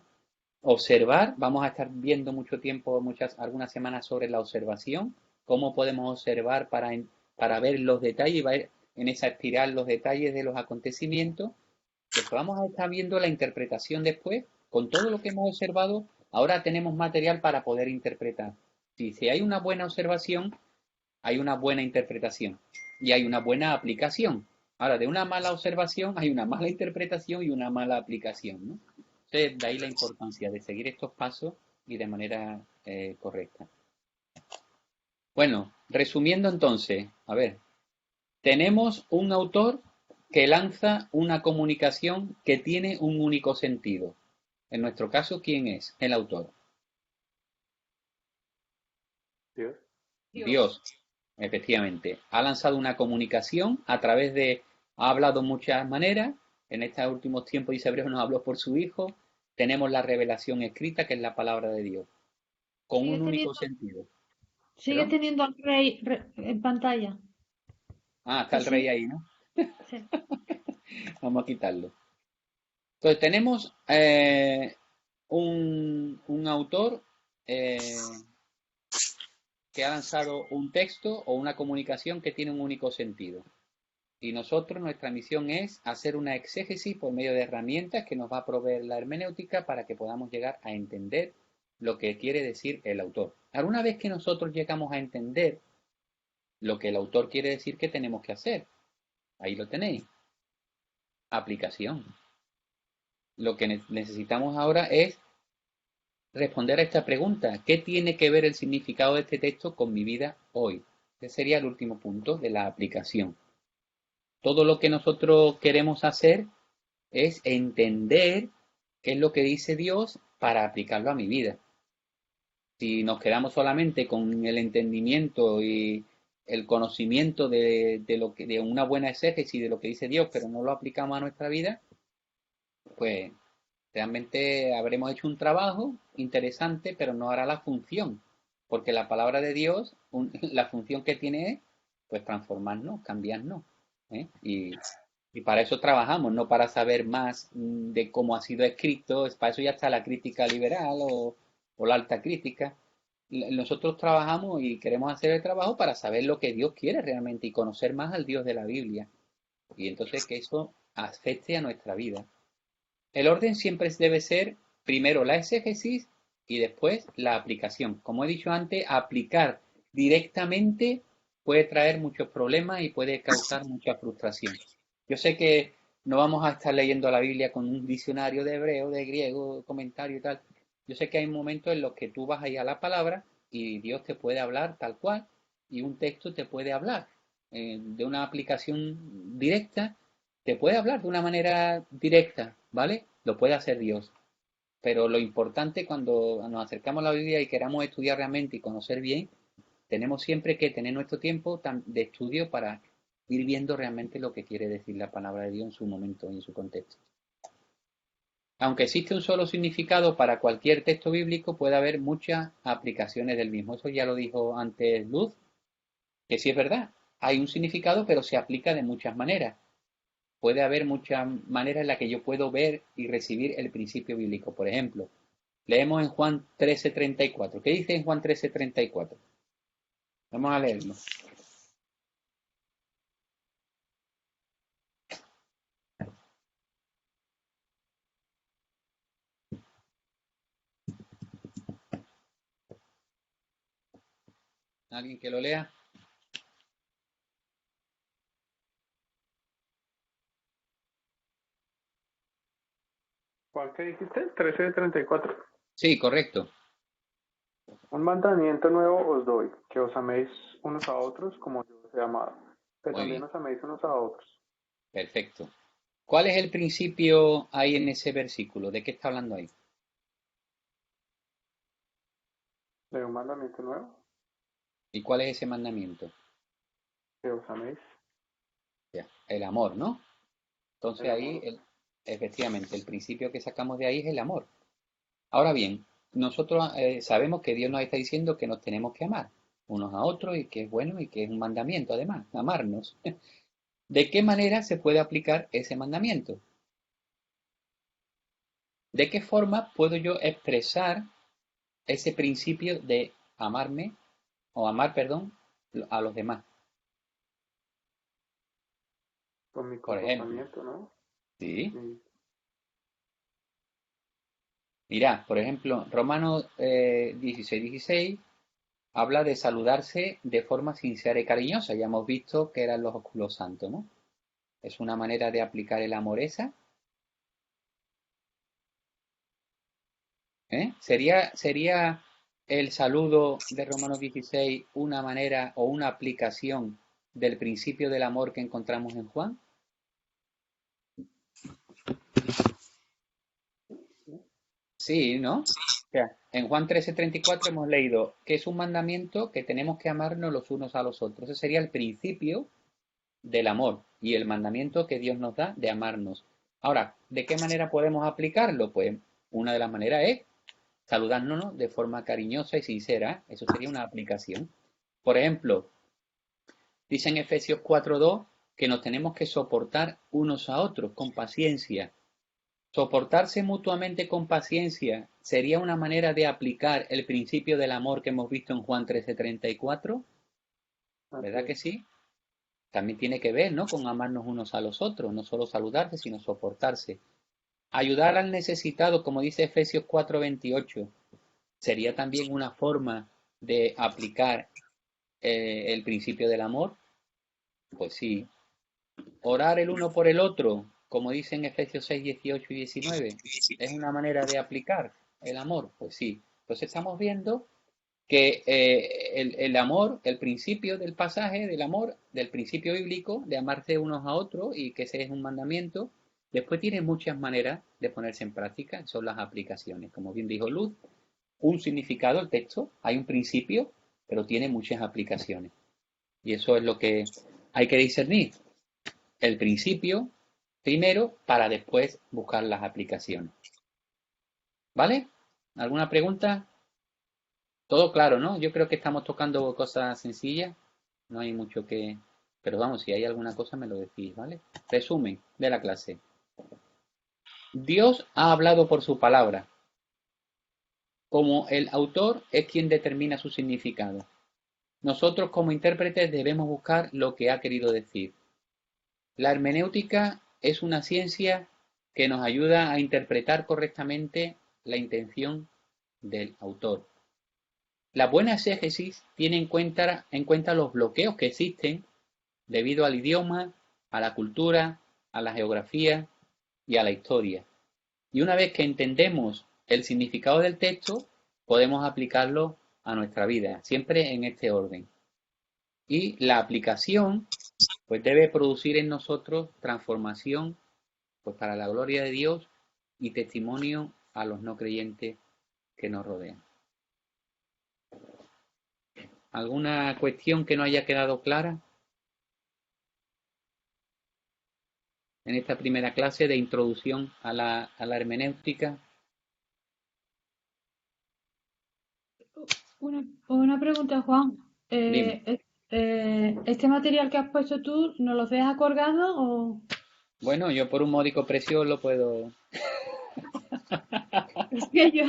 A: Observar, vamos a estar viendo mucho tiempo, algunas semanas sobre la observación, cómo podemos observar para ver los detalles y ver en esa espiral los detalles de los acontecimientos. Después vamos a estar viendo la interpretación después, con todo lo que hemos observado, ahora tenemos material para poder interpretar. Si hay una buena observación, hay una buena interpretación y hay una buena aplicación. Ahora, de una mala observación hay una mala interpretación y una mala aplicación, ¿no? Entonces, de ahí la importancia de seguir estos pasos y de manera correcta. Bueno, resumiendo entonces, a ver, tenemos un autor que lanza una comunicación que tiene un único sentido. En nuestro caso, ¿quién es el autor?
C: Dios.
A: Dios, efectivamente. Ha lanzado una comunicación a través ha hablado de muchas maneras. En estos últimos tiempos, dice Hebreo, nos habló por su Hijo. Tenemos la revelación escrita, que es la palabra de Dios, con un
B: Sigues
A: único
B: teniendo,
A: sentido.
B: sigues
A: ¿Perdón?
B: teniendo al rey en pantalla.
A: Ah, está
B: Que
A: el rey
B: sí,
A: ahí, ¿no?
B: sí.
A: Vamos a quitarlo. Entonces, tenemos un autor que ha lanzado un texto o una comunicación que tiene un único sentido. Y nosotros, nuestra misión es hacer una exégesis por medio de herramientas que nos va a proveer la hermenéutica para que podamos llegar a entender lo que quiere decir el autor. Alguna vez que nosotros llegamos a entender lo que el autor quiere decir, ¿qué tenemos que hacer? Ahí lo tenéis. Aplicación. Lo que necesitamos ahora es responder a esta pregunta. ¿Qué tiene que ver el significado de este texto con mi vida hoy? Ese sería el último punto de la aplicación. Todo lo que nosotros queremos hacer es entender qué es lo que dice Dios para aplicarlo a mi vida. Si nos quedamos solamente con el entendimiento y el conocimiento de una buena exégesis de lo que dice Dios, pero no lo aplicamos a nuestra vida, pues realmente habremos hecho un trabajo interesante, pero no hará la función, porque la palabra de Dios, la función que tiene es, pues, transformarnos, cambiarnos, ¿eh? Y para eso trabajamos, no para saber más de cómo ha sido escrito, para eso ya está la crítica liberal o la alta crítica. Nosotros trabajamos y queremos hacer el trabajo para saber lo que Dios quiere realmente y conocer más al Dios de la Biblia. Y entonces que eso afecte a nuestra vida. El orden siempre debe ser primero la exégesis y después la aplicación. Como he dicho antes, aplicar directamente puede traer muchos problemas y puede causar mucha frustración. Yo sé que no vamos a estar leyendo la Biblia con un diccionario de hebreo, de griego, comentario y tal. Yo sé que hay momentos en los que tú vas ahí a la palabra y Dios te puede hablar tal cual y un texto te puede hablar de una aplicación directa, te puede hablar de una manera directa, ¿vale? Lo puede hacer Dios. Pero lo importante cuando nos acercamos a la Biblia y queramos estudiar realmente y conocer bien, tenemos siempre que tener nuestro tiempo de estudio para ir viendo realmente lo que quiere decir la palabra de Dios en su momento y en su contexto. Aunque existe un solo significado para cualquier texto bíblico, puede haber muchas aplicaciones del mismo. Eso ya lo dijo antes Luz, que sí es verdad. Hay un significado, pero se aplica de muchas maneras. Puede haber muchas maneras en las que yo puedo ver y recibir el principio bíblico. Por ejemplo, leemos en Juan 13:34. ¿Qué dice en Juan 13:34? Vamos a leerlo. ¿Alguien que lo lea?
C: ¿Cuál que dijiste? 13:34.
A: Sí, correcto.
C: Un mandamiento nuevo os doy, que os améis unos a otros como yo os he amado, que
A: Muy
C: también
A: bien,
C: os améis unos a otros.
A: perfecto. ¿Cuál es el principio ahí en ese versículo? ¿De qué está hablando ahí?
C: ¿De un mandamiento nuevo?
A: ¿Y cuál es ese mandamiento?
C: Que os améis.
A: Ya, el amor, ¿no? Entonces
C: El
A: ahí,
C: amor.
A: efectivamente, el principio que sacamos de ahí es el amor. Ahora bien, nosotros sabemos que Dios nos está diciendo que nos tenemos que amar unos a otros y que es bueno y que es un mandamiento además, amarnos. ¿De qué manera se puede aplicar ese mandamiento? ¿De qué forma puedo yo expresar ese principio de amarme o amar, perdón, a los demás?
C: Con mi
A: Por ejemplo,
C: comportamiento, ¿no?
A: sí.
C: Sí.
A: Mirad, por ejemplo, Romanos 16:16 habla de saludarse de forma sincera y cariñosa. Ya hemos visto que eran los ósculos santos, ¿no? Es una manera de aplicar el amor esa. ¿Eh? ¿Sería el saludo de Romanos 16 una manera o una aplicación del principio del amor que encontramos en Juan? Sí, ¿no? O sea, en Juan 13:34 hemos leído que es un mandamiento que tenemos que amarnos los unos a los otros. Ese sería el principio del amor y el mandamiento que Dios nos da de amarnos. Ahora, ¿de qué manera podemos aplicarlo? Pues una de las maneras es saludándonos de forma cariñosa y sincera. Eso sería una aplicación. Por ejemplo, dice en Efesios 4:2 que nos tenemos que soportar unos a otros con paciencia. Soportarse mutuamente con paciencia sería una manera de aplicar el principio del amor que hemos visto en Juan 13:34.
C: Así
A: ¿Verdad
C: es.
A: que sí? También tiene que ver, ¿no? Con amarnos unos a los otros, no solo saludarse, sino soportarse. Ayudar al necesitado, como dice Efesios 4:28, sería también una forma de aplicar el principio del amor. Pues sí. Orar el uno por el otro, como dice en Efesios 6:18 y 19, es una manera de aplicar el amor. Pues sí. Entonces estamos viendo que el amor, el principio del pasaje del amor, del principio bíblico, de amarse unos a otros y que ese es un mandamiento, después tiene muchas maneras de ponerse en práctica, son las aplicaciones. Como bien dijo Luz, un significado el texto, hay un principio, pero tiene muchas aplicaciones. Y eso es lo que hay que discernir. El principio primero para después buscar las aplicaciones. ¿Vale? ¿Alguna pregunta? Todo claro, ¿no? Yo creo que estamos tocando cosas sencillas, no hay mucho que... Pero vamos, si hay alguna cosa me lo decís, ¿vale? Resumen de la clase. Dios ha hablado por su palabra. Como el autor es quien determina su significado. Nosotros como intérpretes debemos buscar lo que ha querido decir. La hermenéutica es una ciencia que nos ayuda a interpretar correctamente la intención del autor. La buena exégesis tiene en cuenta los bloqueos que existen debido al idioma, a la cultura, a la geografía y a la historia. Y una vez que entendemos el significado del texto, podemos aplicarlo a nuestra vida, siempre en este orden. Y la aplicación, pues debe producir en nosotros transformación, pues para la gloria de Dios y testimonio a los no creyentes que nos rodean. ¿Alguna cuestión que no haya quedado clara en esta primera clase de introducción a la hermenéutica?
B: Una pregunta, Juan.
A: Dime.
B: ¿Este material que has puesto tú, nos lo dejas colgado o...?
A: Bueno, yo por un módico precio lo puedo...
B: Es que yo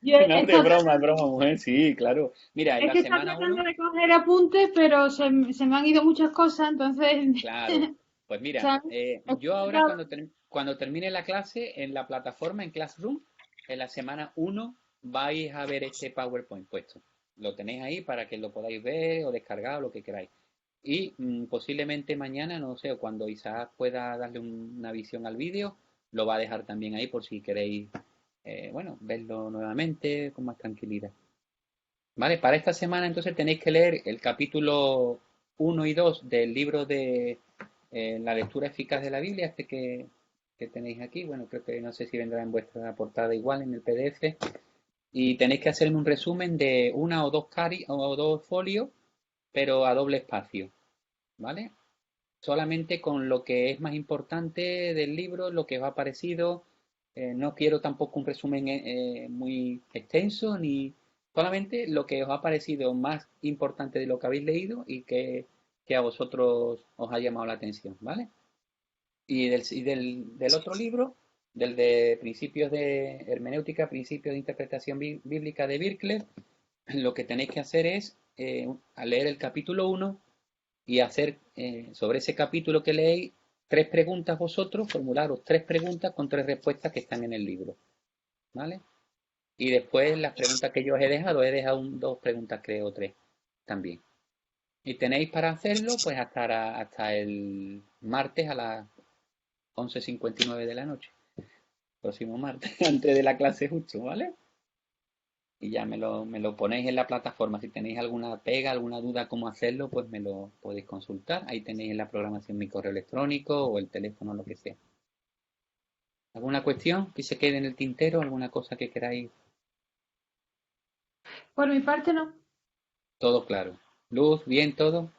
B: he
A: No,
B: estado
A: es broma, mujer, sí, claro. Mira, en
B: es
A: la
B: que estaba
A: semana
B: tratando
A: uno,
B: de coger apuntes, pero se me han ido muchas cosas, entonces
A: claro. Pues
B: se
A: mira,
B: han
A: yo ahora
B: explicado.
A: cuando termine la clase en la plataforma, en Classroom, en la semana uno vais a ver este PowerPoint puesto. Lo tenéis ahí para que lo podáis ver o descargar o lo que queráis. Y posiblemente mañana, no sé, o cuando Isaac pueda darle una visión al vídeo, lo va a dejar también ahí por si queréis, bueno, verlo nuevamente con más tranquilidad. Vale, para esta semana entonces tenéis que leer el capítulo uno y 2 del libro de la lectura eficaz de la Biblia, este que tenéis aquí. Bueno, creo que no sé si vendrá en vuestra portada igual en el PDF. Y tenéis que hacerme un resumen de una o dos folios, pero a doble espacio. ¿Vale? Solamente con lo que es más importante del libro, lo que os ha parecido. No quiero tampoco un resumen muy extenso, ni solamente lo que os ha parecido más importante de lo que habéis leído y que a vosotros os ha llamado la atención, ¿vale? Del otro libro, del de Principios de Hermenéutica, Principios de Interpretación Bíblica de Birkler, lo que tenéis que hacer es, al leer el capítulo uno y hacer sobre ese capítulo que leéis 3 preguntas vosotros, formularos 3 preguntas con 3 respuestas que están en el libro, ¿vale? Y después las preguntas que yo os he dejado 2 preguntas, creo, 3 también. Y tenéis para hacerlo pues hasta el martes a las 11:59 de la noche, próximo martes, antes de la clase justo, ¿vale? Y ya me lo ponéis en la plataforma. Si tenéis alguna pega, alguna duda cómo hacerlo, pues me lo podéis consultar. Ahí tenéis en la programación mi correo electrónico o el teléfono, lo que sea. ¿Alguna cuestión que se quede en el tintero? ¿Alguna cosa que queráis?
B: Por mi parte no.
A: Todo claro. Luz, bien todo.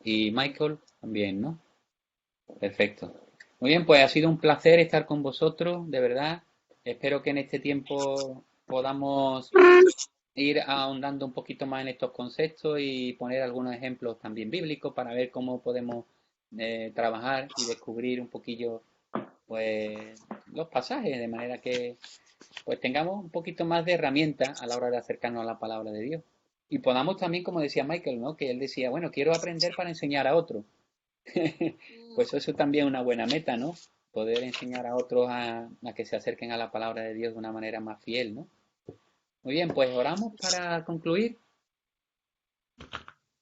A: Y Michael también, ¿no? Perfecto. Muy bien, pues ha sido un placer estar con vosotros, de verdad. Espero que en este tiempo podamos ir ahondando un poquito más en estos conceptos y poner algunos ejemplos también bíblicos para ver cómo podemos trabajar y descubrir un poquillo pues los pasajes, de manera que pues tengamos un poquito más de herramientas a la hora de acercarnos a la palabra de Dios. Y podamos también, como decía Michael, ¿no? Que él decía, bueno, quiero aprender para enseñar a otros. Pues eso también es una buena meta, ¿no? Poder enseñar a otros a que se acerquen a la palabra de Dios de una manera más fiel, ¿no? Muy bien, pues oramos para concluir.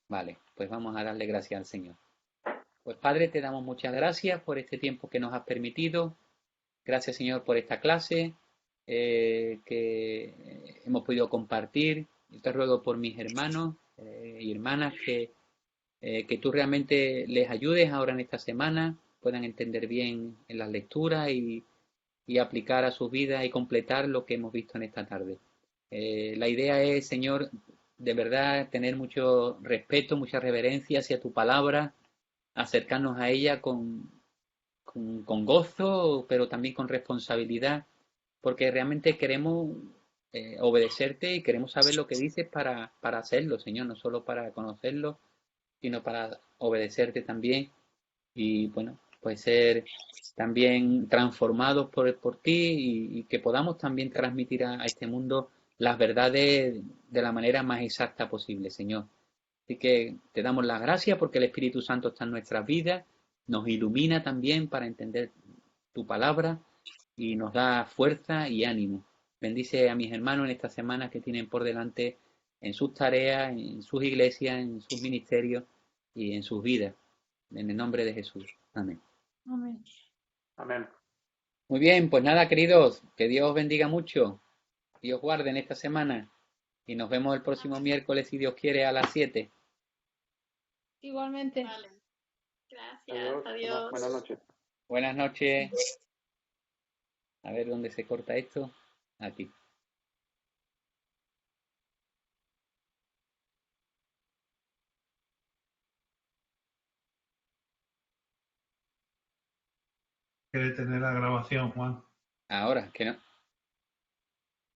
A: Vale, pues vamos a darle gracias al Señor. Pues Padre, te damos muchas gracias por este tiempo que nos has permitido. Gracias, Señor, por esta clase que hemos podido compartir. Yo te ruego por mis hermanos y hermanas que tú realmente les ayudes ahora en esta semana, puedan entender bien en las lecturas y aplicar a sus vidas y completar lo que hemos visto en esta tarde. La idea es, Señor, de verdad tener mucho respeto, mucha reverencia hacia tu palabra, acercarnos a ella con gozo, pero también con responsabilidad, porque realmente queremos obedecerte y queremos saber lo que dices para hacerlo, Señor, no solo para conocerlo, sino para obedecerte también y bueno, pues ser también transformados por ti y que podamos también transmitir a este mundo las verdades de la manera más exacta posible, Señor. Así que te damos las gracias porque el Espíritu Santo está en nuestras vidas, nos ilumina también para entender tu palabra y nos da fuerza y ánimo. Bendice a mis hermanos en estas semanas que tienen por delante en sus tareas, en sus iglesias, en sus ministerios y en sus vidas. En el nombre de Jesús. Amén.
B: Amén.
C: Amén.
A: Muy bien, pues nada, queridos, que Dios os bendiga mucho y os guarde en esta semana. Y nos vemos el próximo miércoles, si Dios quiere, a las 7.
B: Igualmente.
D: Vale. Gracias.
C: Adiós.
D: Adiós.
C: Buenas noches.
A: Buenas noches. A ver dónde se corta esto. Aquí.
F: que detener la grabación, Juan.
A: Ahora, que no.